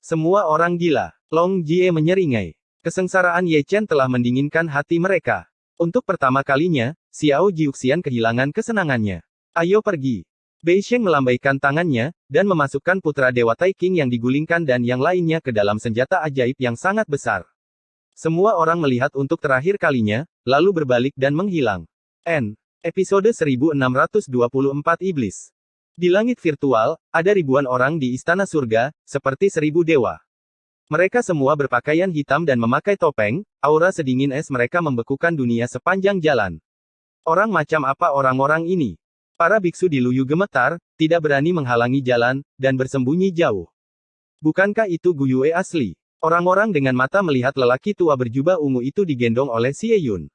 Semua orang gila. Long Jie menyeringai. Kesengsaraan Ye Chen telah mendinginkan hati mereka. Untuk pertama kalinya, Xiao Jiuxian kehilangan kesenangannya. Ayo pergi. Bei Sheng melambaikan tangannya, dan memasukkan putra Dewa Tai King yang digulingkan dan yang lainnya ke dalam senjata ajaib yang sangat besar. Semua orang melihat untuk terakhir kalinya, lalu berbalik dan menghilang. Episode 1624 Iblis. Di langit virtual, ada ribuan orang di istana surga, seperti 1000 dewa. Mereka semua berpakaian hitam dan memakai topeng, aura sedingin es mereka membekukan dunia sepanjang jalan. Orang macam apa orang-orang ini? Para biksu di Luyu gemetar, tidak berani menghalangi jalan, dan bersembunyi jauh. Bukankah itu Guyue asli? Orang-orang dengan mata melihat lelaki tua berjubah ungu itu digendong oleh Xie Yun.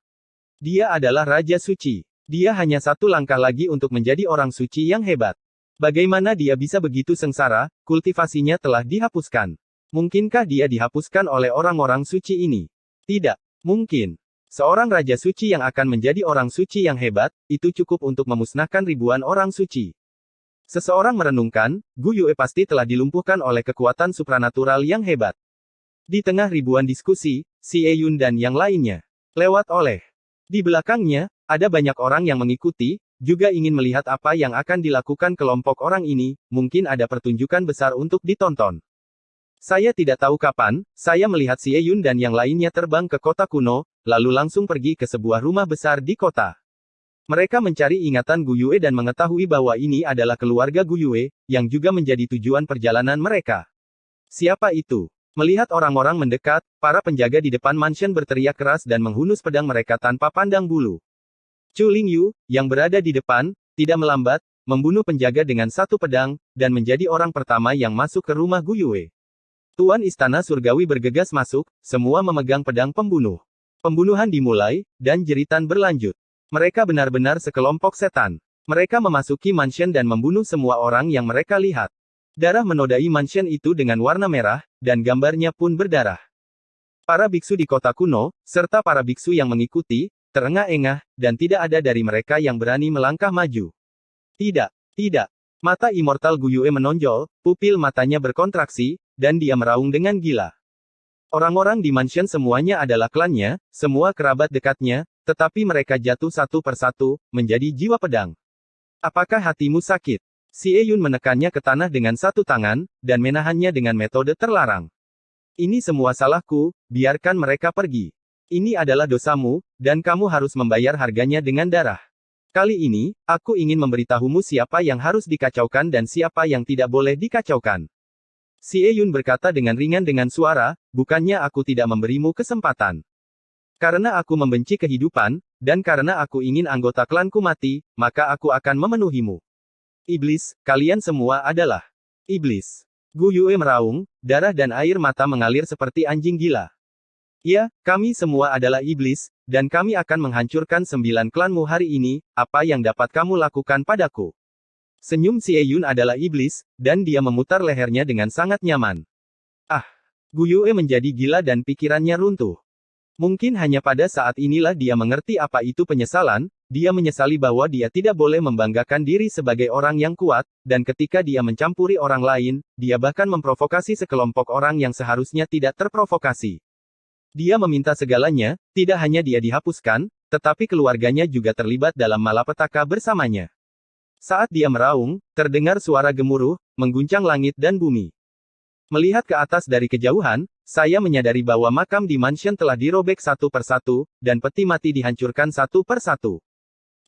Dia adalah Raja Suci. Dia hanya satu langkah lagi untuk menjadi orang suci yang hebat. Bagaimana dia bisa begitu sengsara, kultivasinya telah dihapuskan. Mungkinkah dia dihapuskan oleh orang-orang suci ini? Tidak. Mungkin. Seorang Raja Suci yang akan menjadi orang suci yang hebat, itu cukup untuk memusnahkan ribuan orang suci. Seseorang merenungkan, Guyue pasti telah dilumpuhkan oleh kekuatan supranatural yang hebat. Di tengah ribuan diskusi, Xie Yun dan yang lainnya lewat oleh. Di belakangnya, ada banyak orang yang mengikuti, juga ingin melihat apa yang akan dilakukan kelompok orang ini, mungkin ada pertunjukan besar untuk ditonton. Saya tidak tahu kapan, saya melihat Xie Yun dan yang lainnya terbang ke kota kuno, lalu langsung pergi ke sebuah rumah besar di kota. Mereka mencari ingatan Guyue dan mengetahui bahwa ini adalah keluarga Guyue, yang juga menjadi tujuan perjalanan mereka. Siapa itu? Melihat orang-orang mendekat, para penjaga di depan mansion berteriak keras dan menghunus pedang mereka tanpa pandang bulu. Chu Lingyu, yang berada di depan, tidak melambat, membunuh penjaga dengan satu pedang, dan menjadi orang pertama yang masuk ke rumah Guyue. Tuan Istana Surgawi bergegas masuk, semua memegang pedang pembunuh. Pembunuhan dimulai, dan jeritan berlanjut. Mereka benar-benar sekelompok setan. Mereka memasuki mansion dan membunuh semua orang yang mereka lihat. Darah menodai mansion itu dengan warna merah, dan gambarnya pun berdarah. Para biksu di kota kuno, serta para biksu yang mengikuti, terengah-engah, dan tidak ada dari mereka yang berani melangkah maju. Tidak, tidak. Mata immortal Guyue menonjol, pupil matanya berkontraksi, dan dia meraung dengan gila. Orang-orang di mansion semuanya adalah klannya, semua kerabat dekatnya, tetapi mereka jatuh satu persatu, menjadi jiwa pedang. Apakah hatimu sakit? Xie Yun menekannya ke tanah dengan satu tangan, dan menahannya dengan metode terlarang. Ini semua salahku, biarkan mereka pergi. Ini adalah dosamu, dan kamu harus membayar harganya dengan darah. Kali ini, aku ingin memberitahumu siapa yang harus dikacaukan dan siapa yang tidak boleh dikacaukan. Xie Yun berkata dengan ringan dengan suara, bukannya aku tidak memberimu kesempatan. Karena aku membenci kehidupan, dan karena aku ingin anggota klanku mati, maka aku akan memenuhimu. Iblis, kalian semua adalah iblis. Guyue meraung, darah dan air mata mengalir seperti anjing gila. Ya, kami semua adalah iblis, dan kami akan menghancurkan 9 klanmu hari ini, apa yang dapat kamu lakukan padaku? Senyum Xie Yun adalah iblis, dan dia memutar lehernya dengan sangat nyaman. Ah! Guyue menjadi gila dan pikirannya runtuh. Mungkin hanya pada saat inilah dia mengerti apa itu penyesalan, dia menyesali bahwa dia tidak boleh membanggakan diri sebagai orang yang kuat, dan ketika dia mencampuri orang lain, dia bahkan memprovokasi sekelompok orang yang seharusnya tidak terprovokasi. Dia meminta segalanya, tidak hanya dia dihapuskan, tetapi keluarganya juga terlibat dalam malapetaka bersamanya. Saat dia meraung, terdengar suara gemuruh, mengguncang langit dan bumi. Melihat ke atas dari kejauhan, saya menyadari bahwa makam di mansion telah dirobek satu persatu, dan peti mati dihancurkan satu persatu.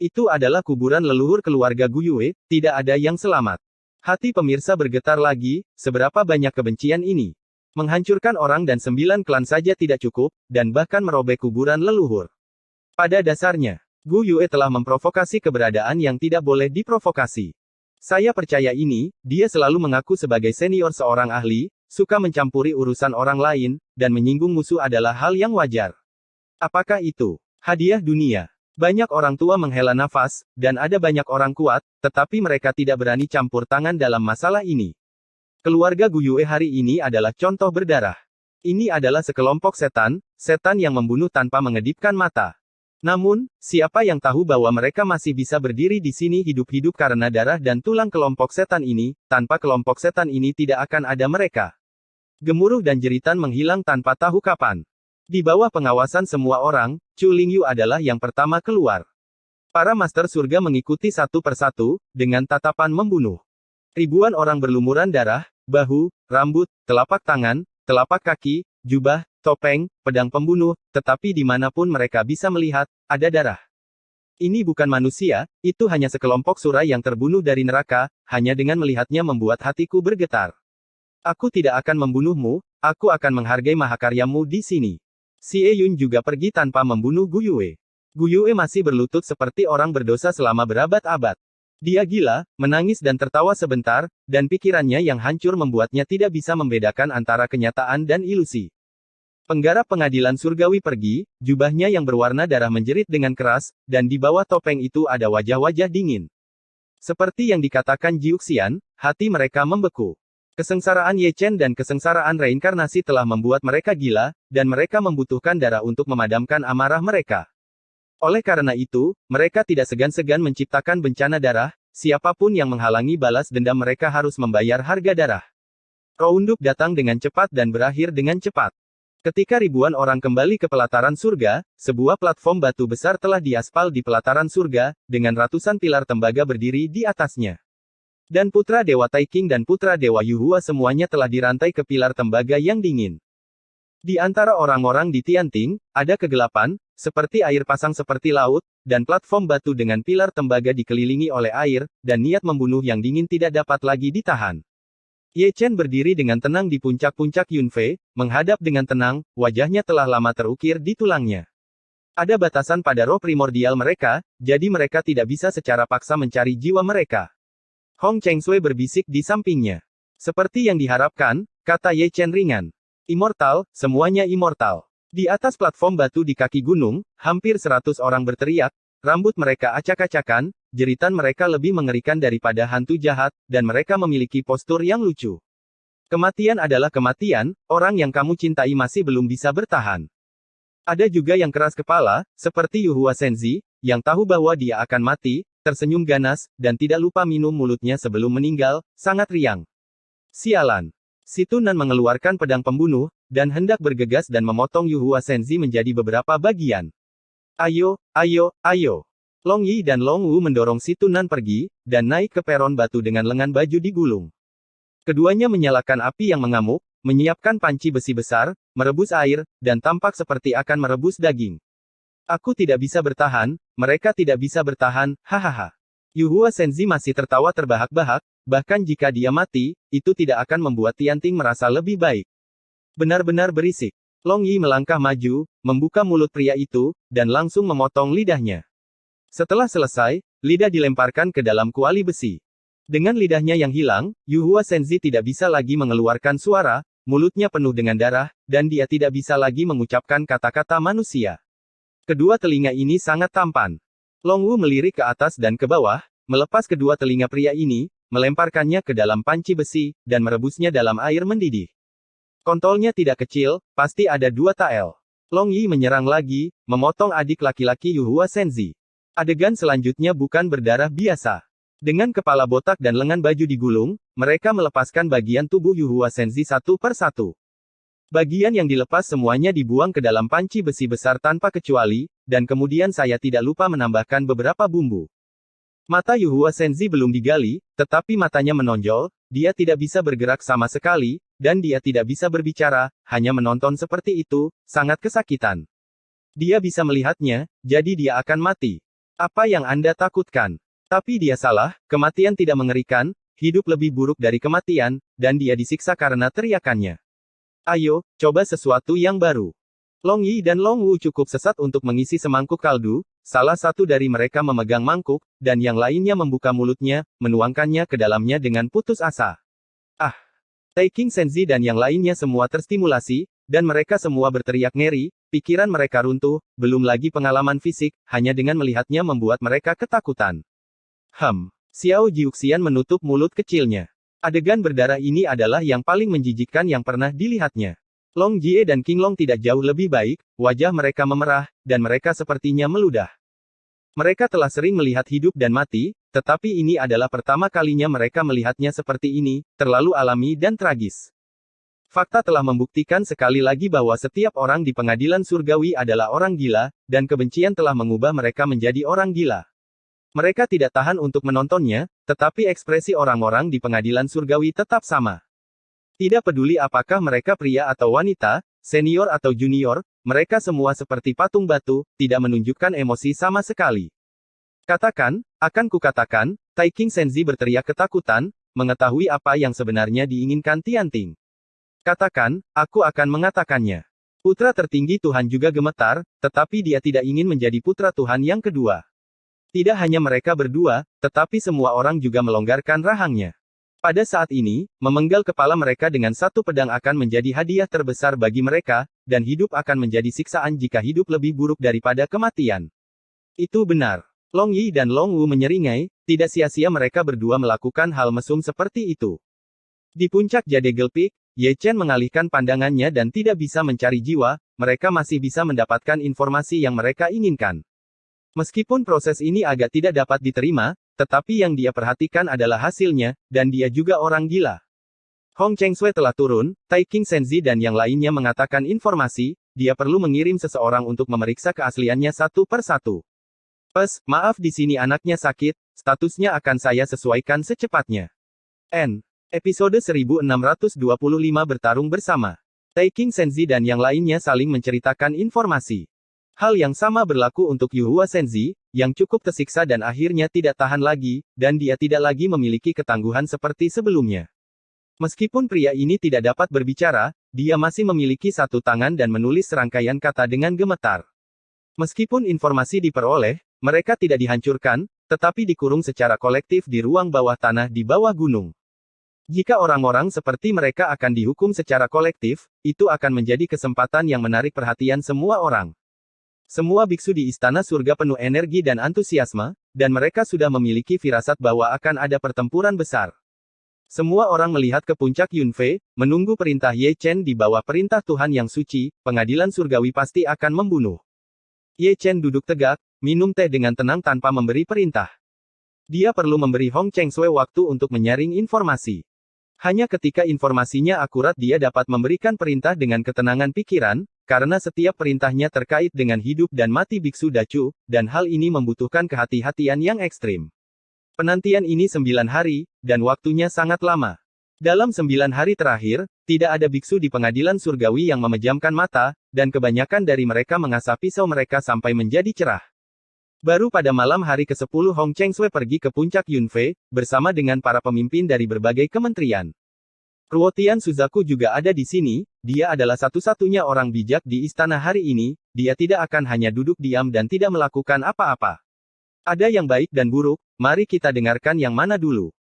Itu adalah kuburan leluhur keluarga Guyue, tidak ada yang selamat. Hati pemirsa bergetar lagi, seberapa banyak kebencian ini. Menghancurkan orang dan 9 klan saja tidak cukup, dan bahkan merobek kuburan leluhur. Pada dasarnya, Gu Yue telah memprovokasi keberadaan yang tidak boleh diprovokasi. Saya percaya ini, dia selalu mengaku sebagai senior seorang ahli, suka mencampuri urusan orang lain, dan menyinggung musuh adalah hal yang wajar. Apakah itu hadiah dunia? Banyak orang tua menghela nafas, dan ada banyak orang kuat, tetapi mereka tidak berani campur tangan dalam masalah ini. Keluarga Gu Yue hari ini adalah contoh berdarah. Ini adalah sekelompok setan, setan yang membunuh tanpa mengedipkan mata. Namun, siapa yang tahu bahwa mereka masih bisa berdiri di sini hidup-hidup karena darah dan tulang kelompok setan ini, tanpa kelompok setan ini tidak akan ada mereka. Gemuruh dan jeritan menghilang tanpa tahu kapan. Di bawah pengawasan semua orang, Chu Lingyu adalah yang pertama keluar. Para master surga mengikuti satu persatu, dengan tatapan membunuh. Ribuan orang berlumuran darah, bahu, rambut, telapak tangan, telapak kaki, jubah, topeng, pedang pembunuh, tetapi dimanapun mereka bisa melihat, ada darah. Ini bukan manusia, itu hanya sekelompok sura yang terbunuh dari neraka, hanya dengan melihatnya membuat hatiku bergetar. Aku tidak akan membunuhmu, aku akan menghargai mahakaryamu di sini. Xie Yun juga pergi tanpa membunuh Gu Yue. Gu Yue masih berlutut seperti orang berdosa selama berabad-abad. Dia gila, menangis dan tertawa sebentar, dan pikirannya yang hancur membuatnya tidak bisa membedakan antara kenyataan dan ilusi. Penggarap pengadilan surgawi pergi, jubahnya yang berwarna darah menjerit dengan keras, dan di bawah topeng itu ada wajah-wajah dingin. Seperti yang dikatakan Jiuxian, hati mereka membeku. Kesengsaraan Ye Chen dan kesengsaraan reinkarnasi telah membuat mereka gila, dan mereka membutuhkan darah untuk memadamkan amarah mereka. Oleh karena itu, mereka tidak segan-segan menciptakan bencana darah, siapapun yang menghalangi balas dendam mereka harus membayar harga darah. Rounduk datang dengan cepat dan berakhir dengan cepat. Ketika ribuan orang kembali ke pelataran surga, sebuah platform batu besar telah diaspal di pelataran surga, dengan ratusan pilar tembaga berdiri di atasnya. Dan putra Dewa Taiking dan putra Dewa Yuhua semuanya telah dirantai ke pilar tembaga yang dingin. Di antara orang-orang di Tianting, ada kegelapan, seperti air pasang seperti laut, dan platform batu dengan pilar tembaga dikelilingi oleh air, dan niat membunuh yang dingin tidak dapat lagi ditahan. Ye Chen berdiri dengan tenang di puncak-puncak Yunfei, menghadap dengan tenang, wajahnya telah lama terukir di tulangnya. Ada batasan pada roh primordial mereka, jadi mereka tidak bisa secara paksa mencari jiwa mereka. Hong Chengsui berbisik di sampingnya. Seperti yang diharapkan, kata Ye Chen ringan. Immortal, semuanya immortal. Di atas platform batu di kaki gunung, hampir 100 orang berteriak, rambut mereka acak-acakan, jeritan mereka lebih mengerikan daripada hantu jahat, dan mereka memiliki postur yang lucu. Kematian adalah kematian, orang yang kamu cintai masih belum bisa bertahan. Ada juga yang keras kepala, seperti Yuhua Senzi, yang tahu bahwa dia akan mati, tersenyum ganas, dan tidak lupa minum mulutnya sebelum meninggal, sangat riang. Sialan. Si Tunan mengeluarkan pedang pembunuh, dan hendak bergegas dan memotong Yuhua Senzi menjadi beberapa bagian. Ayo, ayo, ayo. Long Yi dan Long Wu mendorong si Tunan pergi, dan naik ke peron batu dengan lengan baju digulung. Keduanya menyalakan api yang mengamuk, menyiapkan panci besi besar, merebus air, dan tampak seperti akan merebus daging. Aku tidak bisa bertahan, mereka tidak bisa bertahan, hahaha. Yuhua Senzi masih tertawa terbahak-bahak, bahkan jika dia mati, itu tidak akan membuat Tianting merasa lebih baik. Benar-benar berisik. Long Yi melangkah maju, membuka mulut pria itu, dan langsung memotong lidahnya. Setelah selesai, lidah dilemparkan ke dalam kuali besi. Dengan lidahnya yang hilang, Yuhua Senzi tidak bisa lagi mengeluarkan suara, mulutnya penuh dengan darah, dan dia tidak bisa lagi mengucapkan kata-kata manusia. Kedua telinga ini sangat tampan. Long Wu melirik ke atas dan ke bawah, melepas kedua telinga pria ini, melemparkannya ke dalam panci besi, dan merebusnya dalam air mendidih. Kontolnya tidak kecil, pasti ada 2 tael. Long Yi menyerang lagi, memotong adik laki-laki Yuhua Senzi. Adegan selanjutnya bukan berdarah biasa. Dengan kepala botak dan lengan baju digulung, mereka melepaskan bagian tubuh Yuhua Senzi satu per satu. Bagian yang dilepas semuanya dibuang ke dalam panci besi besar tanpa kecuali, dan kemudian saya tidak lupa menambahkan beberapa bumbu. Mata Yuhua Senzi belum digali, tetapi matanya menonjol, dia tidak bisa bergerak sama sekali, dan dia tidak bisa berbicara, hanya menonton seperti itu, sangat kesakitan. Dia bisa melihatnya, jadi dia akan mati. Apa yang Anda takutkan? Tapi dia salah, kematian tidak mengerikan, hidup lebih buruk dari kematian, dan dia disiksa karena teriakannya. Ayo, coba sesuatu yang baru. Long Yi dan Long Wu cukup sesat untuk mengisi semangkuk kaldu, salah satu dari mereka memegang mangkuk, dan yang lainnya membuka mulutnya, menuangkannya ke dalamnya dengan putus asa. Ah! Taeking Senzi dan yang lainnya semua terstimulasi, dan mereka semua berteriak ngeri, pikiran mereka runtuh, belum lagi pengalaman fisik, hanya dengan melihatnya membuat mereka ketakutan. Xiao Jiuxian menutup mulut kecilnya. Adegan berdarah ini adalah yang paling menjijikkan yang pernah dilihatnya. Long Jie dan King Long tidak jauh lebih baik, wajah mereka memerah, dan mereka sepertinya meludah. Mereka telah sering melihat hidup dan mati, tetapi ini adalah pertama kalinya mereka melihatnya seperti ini, terlalu alami dan tragis. Fakta telah membuktikan sekali lagi bahwa setiap orang di pengadilan surgawi adalah orang gila, dan kebencian telah mengubah mereka menjadi orang gila. Mereka tidak tahan untuk menontonnya, tetapi ekspresi orang-orang di pengadilan surgawi tetap sama. Tidak peduli apakah mereka pria atau wanita, senior atau junior, mereka semua seperti patung batu, tidak menunjukkan emosi sama sekali. Katakan, akan kukatakan, Taeking Senzi berteriak ketakutan, mengetahui apa yang sebenarnya diinginkan Tianting. Katakan, aku akan mengatakannya. Putra tertinggi Tuhan juga gemetar, tetapi dia tidak ingin menjadi putra Tuhan yang kedua. Tidak hanya mereka berdua, tetapi semua orang juga melonggarkan rahangnya. Pada saat ini, memenggal kepala mereka dengan satu pedang akan menjadi hadiah terbesar bagi mereka, dan hidup akan menjadi siksaan jika hidup lebih buruk daripada kematian. Itu benar. Long Yi dan Long Wu menyeringai, tidak sia-sia mereka berdua melakukan hal mesum seperti itu. Di puncak Jadegel Peak, Ye Chen mengalihkan pandangannya dan tidak bisa mencari jiwa, mereka masih bisa mendapatkan informasi yang mereka inginkan. Meskipun proses ini agak tidak dapat diterima, tetapi yang dia perhatikan adalah hasilnya, dan dia juga orang gila. Hong Chengsui telah turun, Taeking Senzi dan yang lainnya mengatakan informasi, dia perlu mengirim seseorang untuk memeriksa keasliannya satu per satu. Maaf di sini anaknya sakit, statusnya akan saya sesuaikan secepatnya. Episode 1625 bertarung bersama. Taeking Senzi dan yang lainnya saling menceritakan informasi. Hal yang sama berlaku untuk Yuhua Senzi, yang cukup tersiksa dan akhirnya tidak tahan lagi, dan dia tidak lagi memiliki ketangguhan seperti sebelumnya. Meskipun pria ini tidak dapat berbicara, dia masih memiliki satu tangan dan menulis serangkaian kata dengan gemetar. Meskipun informasi diperoleh, mereka tidak dihancurkan, tetapi dikurung secara kolektif di ruang bawah tanah di bawah gunung. Jika orang-orang seperti mereka akan dihukum secara kolektif, itu akan menjadi kesempatan yang menarik perhatian semua orang. Semua biksu di Istana Surga penuh energi dan antusiasme, dan mereka sudah memiliki firasat bahwa akan ada pertempuran besar. Semua orang melihat ke puncak Yunfei, menunggu perintah Ye Chen di bawah perintah Tuhan yang suci, pengadilan surgawi pasti akan membunuh. Ye Chen duduk tegak, minum teh dengan tenang tanpa memberi perintah. Dia perlu memberi Hong Chengsui waktu untuk menyaring informasi. Hanya ketika informasinya akurat dia dapat memberikan perintah dengan ketenangan pikiran, karena setiap perintahnya terkait dengan hidup dan mati biksu Dacu, dan hal ini membutuhkan kehati-hatian yang ekstrim. Penantian ini 9 hari, dan waktunya sangat lama. Dalam 9 hari terakhir, tidak ada biksu di pengadilan surgawi yang memejamkan mata, dan kebanyakan dari mereka mengasah pisau mereka sampai menjadi cerah. Baru pada malam hari ke-10 Hong Chengsui pergi ke puncak Yunfei, bersama dengan para pemimpin dari berbagai kementerian. Ruotian Suzaku juga ada di sini, dia adalah satu-satunya orang bijak di istana hari ini, dia tidak akan hanya duduk diam dan tidak melakukan apa-apa. Ada yang baik dan buruk, mari kita dengarkan yang mana dulu.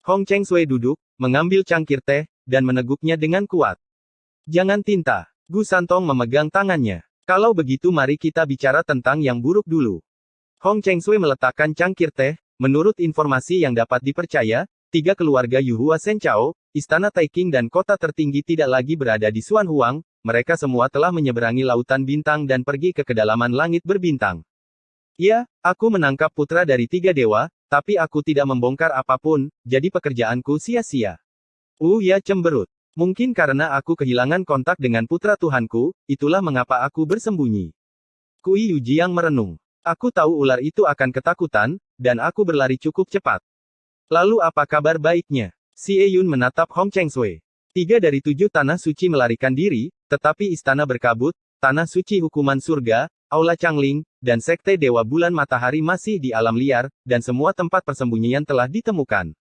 Hong Chengsui duduk, mengambil cangkir teh, dan meneguknya dengan kuat. Jangan tinta. Gu Santong memegang tangannya. Kalau begitu mari kita bicara tentang yang buruk dulu. Hong Chengsui meletakkan cangkir teh, menurut informasi yang dapat dipercaya, 3 keluarga Yuhua Senchao, Istana Taeking dan kota tertinggi tidak lagi berada di Xuanhuang, mereka semua telah menyeberangi lautan bintang dan pergi ke kedalaman langit berbintang. Ya, aku menangkap putra dari 3 dewa, tapi aku tidak membongkar apapun, jadi pekerjaanku sia-sia. Ya cemberut. Mungkin karena aku kehilangan kontak dengan putra Tuhanku, itulah mengapa aku bersembunyi. Kui Yujiang merenung. Aku tahu ular itu akan ketakutan, dan aku berlari cukup cepat. Lalu apa kabar baiknya? Si Eyun menatap Hong Chengsui. 3 dari 7 tanah suci melarikan diri, tetapi istana berkabut, tanah suci hukuman surga, aula Changling, dan sekte Dewa Bulan Matahari masih di alam liar, dan semua tempat persembunyian telah ditemukan.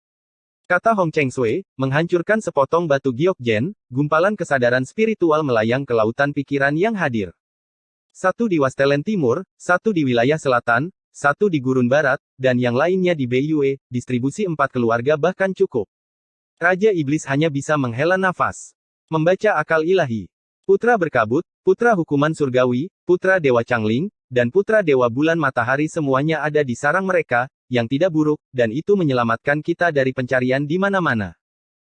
Kata Hong Chengsui, menghancurkan sepotong batu Gyokjen, gumpalan kesadaran spiritual melayang ke lautan pikiran yang hadir. Satu di Wastelen Timur, satu di wilayah selatan, satu di Gurun Barat, dan yang lainnya di Beiyue, distribusi 4 keluarga bahkan cukup. Raja Iblis hanya bisa menghela nafas. Membaca akal ilahi. Putra berkabut, putra hukuman surgawi, putra Dewa Changling, dan putra Dewa Bulan Matahari semuanya ada di sarang mereka, yang tidak buruk, dan itu menyelamatkan kita dari pencarian di mana-mana.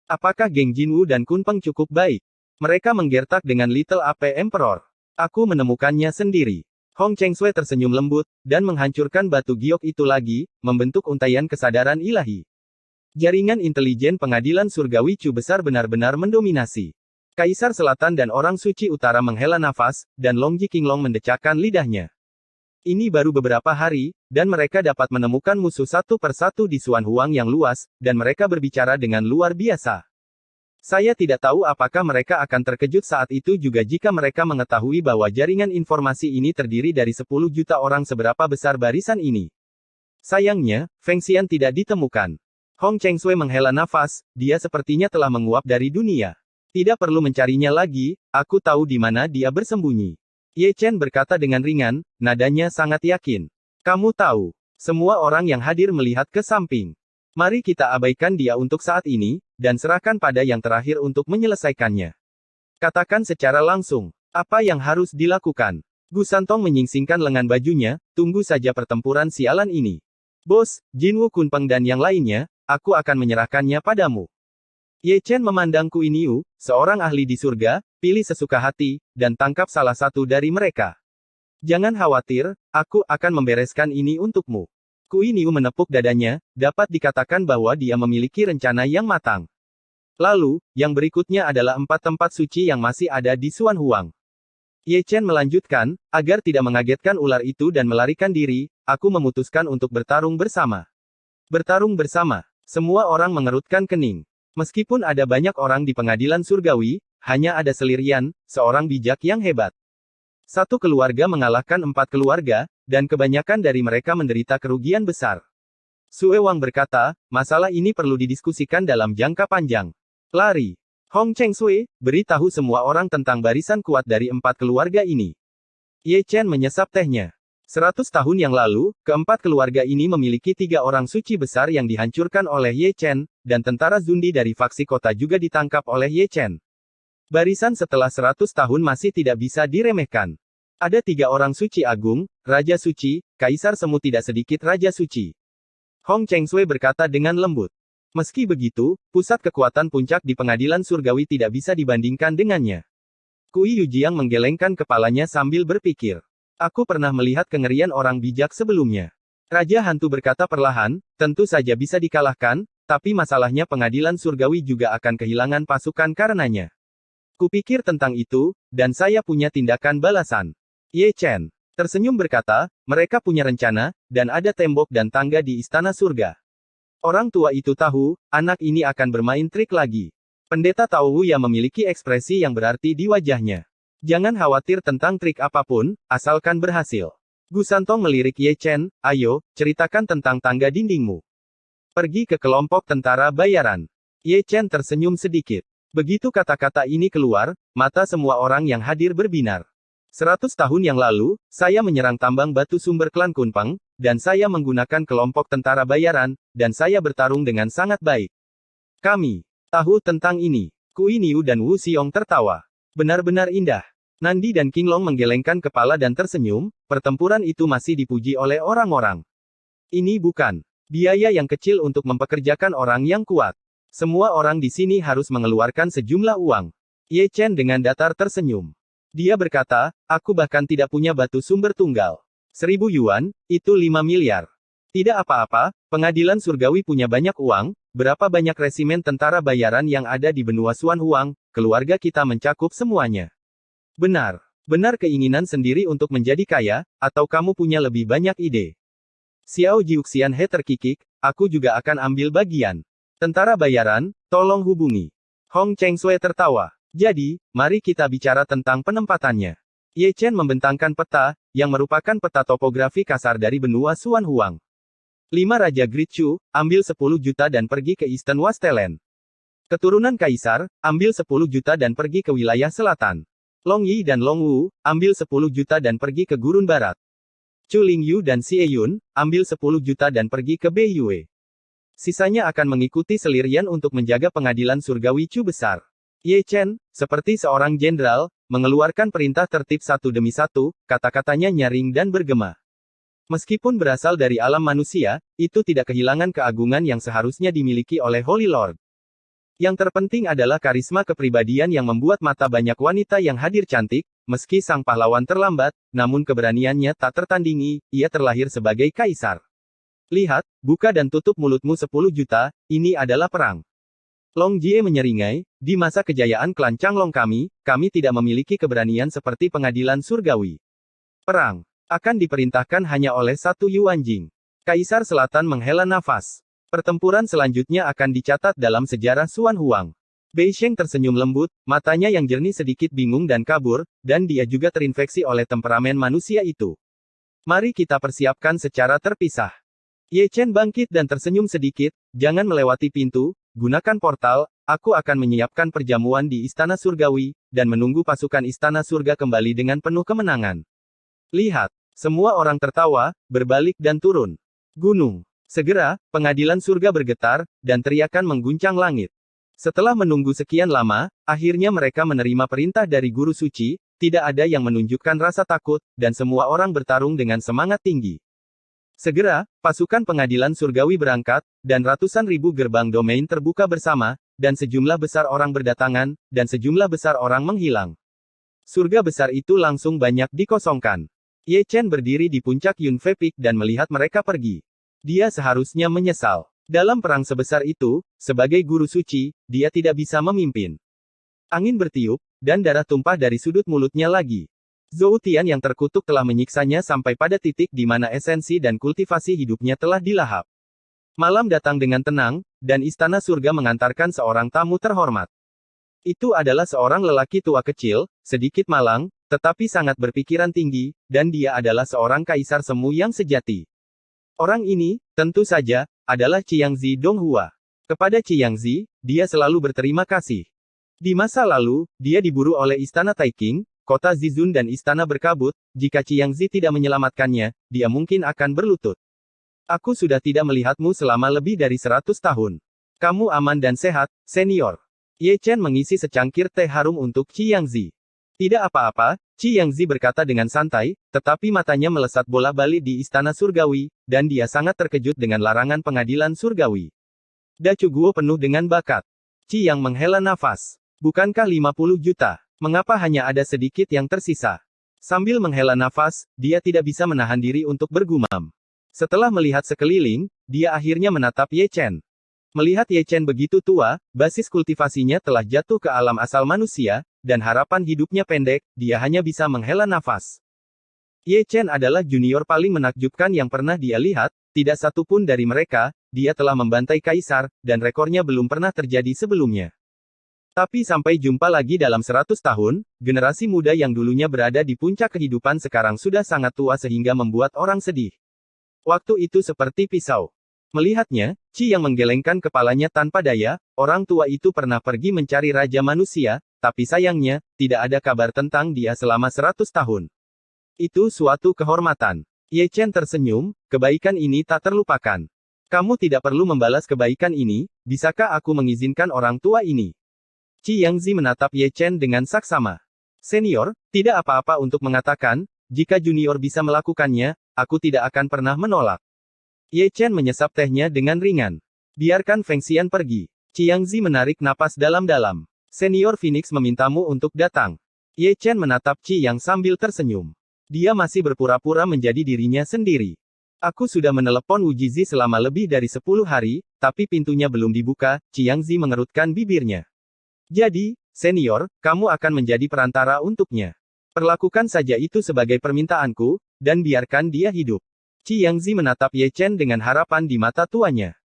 Apakah geng Jinwu dan Kunpeng cukup baik? Mereka menggertak dengan Little Ape Emperor. Aku menemukannya sendiri. Hong Chengsui tersenyum lembut, dan menghancurkan batu giok itu lagi, membentuk untaian kesadaran ilahi. Jaringan intelijen pengadilan surgawi Chu besar benar-benar mendominasi. Kaisar Selatan dan orang suci utara menghela nafas, dan Long Ji Qinglong mendecakkan lidahnya. Ini baru beberapa hari, dan mereka dapat menemukan musuh satu persatu di Suan Huang yang luas, dan mereka berbicara dengan luar biasa. Saya tidak tahu apakah mereka akan terkejut saat itu juga jika mereka mengetahui bahwa jaringan informasi ini terdiri dari 10 juta orang seberapa besar barisan ini. Sayangnya, Feng Xian tidak ditemukan. Hong Chengsui menghela nafas, dia sepertinya telah menguap dari dunia. Tidak perlu mencarinya lagi, aku tahu di mana dia bersembunyi. Ye Chen berkata dengan ringan, nadanya sangat yakin. Kamu tahu, semua orang yang hadir melihat ke samping. Mari kita abaikan dia untuk saat ini, dan serahkan pada yang terakhir untuk menyelesaikannya. Katakan secara langsung, apa yang harus dilakukan? Gu Santong menyingsingkan lengan bajunya, tunggu saja pertempuran sialan ini. Bos, Jinwu Kunpeng dan yang lainnya, aku akan menyerahkannya padamu. Ye Chen memandang Ku Iniu, seorang ahli di surga, pilih sesuka hati, dan tangkap salah satu dari mereka. Jangan khawatir, aku akan membereskan ini untukmu. Ku Iniu menepuk dadanya, dapat dikatakan bahwa dia memiliki rencana yang matang. Lalu, yang berikutnya adalah 4 tempat suci yang masih ada di Suan Huang. Ye Chen melanjutkan, agar tidak mengagetkan ular itu dan melarikan diri, aku memutuskan untuk bertarung bersama. Bertarung bersama. Semua orang mengerutkan kening. Meskipun ada banyak orang di pengadilan surgawi, hanya ada Selirian, seorang bijak yang hebat. Satu keluarga mengalahkan 4 keluarga, dan kebanyakan dari mereka menderita kerugian besar. Sue Wang berkata, masalah ini perlu didiskusikan dalam jangka panjang. Lari. Hong Chengsui, beritahu semua orang tentang barisan kuat dari 4 keluarga ini. Ye Chen menyesap tehnya. 100 tahun yang lalu, keempat keluarga ini memiliki 3 orang suci besar yang dihancurkan oleh Ye Chen, dan tentara Zundi dari faksi kota juga ditangkap oleh Ye Chen. Barisan setelah 100 tahun masih tidak bisa diremehkan. Ada 3 orang suci agung, Raja Suci, Kaisar Semu tidak sedikit Raja Suci. Hong Chengsui berkata dengan lembut. Meski begitu, pusat kekuatan puncak di pengadilan surgawi tidak bisa dibandingkan dengannya. Kui Yujiang menggelengkan kepalanya sambil berpikir. Aku pernah melihat kengerian orang bijak sebelumnya. Raja Hantu berkata perlahan, tentu saja bisa dikalahkan, tapi masalahnya pengadilan surgawi juga akan kehilangan pasukan karenanya. Kupikir tentang itu, dan saya punya tindakan balasan. Ye Chen tersenyum berkata, mereka punya rencana, dan ada tembok dan tangga di istana surga. Orang tua itu tahu, anak ini akan bermain trik lagi. Pendeta Tao Wu yang memiliki ekspresi yang berarti di wajahnya. Jangan khawatir tentang trik apapun, asalkan berhasil. Gu Santong melirik Ye Chen, ayo, ceritakan tentang tangga dindingmu. Pergi ke kelompok tentara bayaran. Ye Chen tersenyum sedikit. Begitu kata-kata ini keluar, mata semua orang yang hadir berbinar. 100 tahun yang lalu, saya menyerang tambang batu sumber klan Kunpeng, dan saya menggunakan kelompok tentara bayaran, dan saya bertarung dengan sangat baik. Kami tahu tentang ini. Ku Iniu dan Wu Xiong tertawa. Benar-benar indah. Nandi dan Qinglong menggelengkan kepala dan tersenyum, pertempuran itu masih dipuji oleh orang-orang. Ini bukan biaya yang kecil untuk mempekerjakan orang yang kuat. Semua orang di sini harus mengeluarkan sejumlah uang. Ye Chen dengan datar tersenyum. Dia berkata, aku bahkan tidak punya batu sumber tunggal. 1000 yuan, itu 5 miliar. Tidak apa-apa, pengadilan surgawi punya banyak uang, berapa banyak resimen tentara bayaran yang ada di benua Suan Huang, keluarga kita mencakup semuanya. Benar. Benar keinginan sendiri untuk menjadi kaya, atau kamu punya lebih banyak ide? Xiao Jiuxian He terkikik, aku juga akan ambil bagian. Tentara bayaran, tolong hubungi. Hong Chengsui tertawa. Jadi, mari kita bicara tentang penempatannya. Ye Chen membentangkan peta, yang merupakan peta topografi kasar dari benua Suan Huang. 5 Raja Great Chu, ambil 10 juta dan pergi ke Eastern Wastelen. Keturunan Kaisar, ambil 10 juta dan pergi ke wilayah selatan. Long Yi dan Long Wu, ambil 10 juta dan pergi ke Gurun Barat. Chu Lingyu dan Xie Yun, ambil 10 juta dan pergi ke Beiyue. Sisanya akan mengikuti Selirian untuk menjaga pengadilan surgawi Chu besar. Ye Chen, seperti seorang jenderal, mengeluarkan perintah tertib satu demi satu, kata-katanya nyaring dan bergema. Meskipun berasal dari alam manusia, itu tidak kehilangan keagungan yang seharusnya dimiliki oleh Holy Lord. Yang terpenting adalah karisma kepribadian yang membuat mata banyak wanita yang hadir cantik, meski sang pahlawan terlambat, namun keberaniannya tak tertandingi, ia terlahir sebagai kaisar. Lihat, buka dan tutup mulutmu 10 juta, ini adalah perang. Long Jie menyeringai, di masa kejayaan klan Changlong kami tidak memiliki keberanian seperti pengadilan surgawi. Perang akan diperintahkan hanya oleh satu Yuan Jing. Kaisar Selatan menghela nafas. Pertempuran selanjutnya akan dicatat dalam sejarah Xuan Huang. Bei Sheng tersenyum lembut, matanya yang jernih sedikit bingung dan kabur, dan dia juga terinfeksi oleh temperamen manusia itu. Mari kita persiapkan secara terpisah. Ye Chen bangkit dan tersenyum sedikit, jangan melewati pintu, gunakan portal, aku akan menyiapkan perjamuan di Istana Surgawi, dan menunggu pasukan Istana Surga kembali dengan penuh kemenangan. Lihat, semua orang tertawa, berbalik dan turun. Gunung. Segera, pengadilan surga bergetar, dan teriakan mengguncang langit. Setelah menunggu sekian lama, akhirnya mereka menerima perintah dari Guru Suci, tidak ada yang menunjukkan rasa takut, dan semua orang bertarung dengan semangat tinggi. Segera, pasukan pengadilan surgawi berangkat, dan ratusan ribu gerbang domain terbuka bersama, dan sejumlah besar orang berdatangan, dan sejumlah besar orang menghilang. Surga besar itu langsung banyak dikosongkan. Ye Chen berdiri di puncak Yunfe Peak dan melihat mereka pergi. Dia seharusnya menyesal. Dalam perang sebesar itu, sebagai guru suci, dia tidak bisa memimpin. Angin bertiup, dan darah tumpah dari sudut mulutnya lagi. Zhou Tian yang terkutuk telah menyiksanya sampai pada titik di mana esensi dan kultivasi hidupnya telah dilahap. Malam datang dengan tenang, dan istana surga mengantarkan seorang tamu terhormat. Itu adalah seorang lelaki tua kecil, sedikit malang, tetapi sangat berpikiran tinggi, dan dia adalah seorang kaisar semu yang sejati. Orang ini, tentu saja, adalah Qiangzi Donghua. Kepada Qiangzi, dia selalu berterima kasih. Di masa lalu, dia diburu oleh Istana Taiking, kota Zizun dan Istana Berkabut, jika Qiangzi tidak menyelamatkannya, dia mungkin akan berlutut. Aku sudah tidak melihatmu selama lebih dari 100 tahun. Kamu aman dan sehat, senior. Ye Chen mengisi secangkir teh harum untuk Qiangzi. Tidak apa-apa, Qiangzi berkata dengan santai, tetapi matanya melesat bola-balik di Istana Surgawi, dan dia sangat terkejut dengan larangan pengadilan surgawi. Dacu Guo penuh dengan bakat. Qiang menghela nafas. Bukankah 50 juta? Mengapa hanya ada sedikit yang tersisa? Sambil menghela nafas, dia tidak bisa menahan diri untuk bergumam. Setelah melihat sekeliling, dia akhirnya menatap Ye Chen. Melihat Ye Chen begitu tua, basis kultivasinya telah jatuh ke alam asal manusia, dan harapan hidupnya pendek, dia hanya bisa menghela nafas. Ye Chen adalah junior paling menakjubkan yang pernah dia lihat, tidak satu pun dari mereka, dia telah membantai kaisar, dan rekornya belum pernah terjadi sebelumnya. Tapi sampai jumpa lagi dalam 100 tahun, generasi muda yang dulunya berada di puncak kehidupan sekarang sudah sangat tua sehingga membuat orang sedih. Waktu itu seperti pisau. Melihatnya, Qiang menggelengkan kepalanya tanpa daya, orang tua itu pernah pergi mencari raja manusia, tapi sayangnya, tidak ada kabar tentang dia selama 100 tahun. Itu suatu kehormatan. Ye Chen tersenyum, kebaikan ini tak terlupakan. Kamu tidak perlu membalas kebaikan ini, bisakah aku mengizinkan orang tua ini? Qiangzi menatap Ye Chen dengan saksama. Senior, tidak apa-apa untuk mengatakan, jika junior bisa melakukannya, aku tidak akan pernah menolak. Ye Chen menyesap tehnya dengan ringan. Biarkan Feng Xian pergi. Qiangzi menarik napas dalam-dalam. Senior Phoenix memintamu untuk datang. Ye Chen menatap Qiang sambil tersenyum. Dia masih berpura-pura menjadi dirinya sendiri. Aku sudah menelepon Wu Jizi selama lebih dari 10 hari, tapi pintunya belum dibuka, Qiangzi mengerutkan bibirnya. Jadi, senior, kamu akan menjadi perantara untuknya. Perlakukan saja itu sebagai permintaanku, dan biarkan dia hidup. Qiangzi menatap Ye Chen dengan harapan di mata tuanya.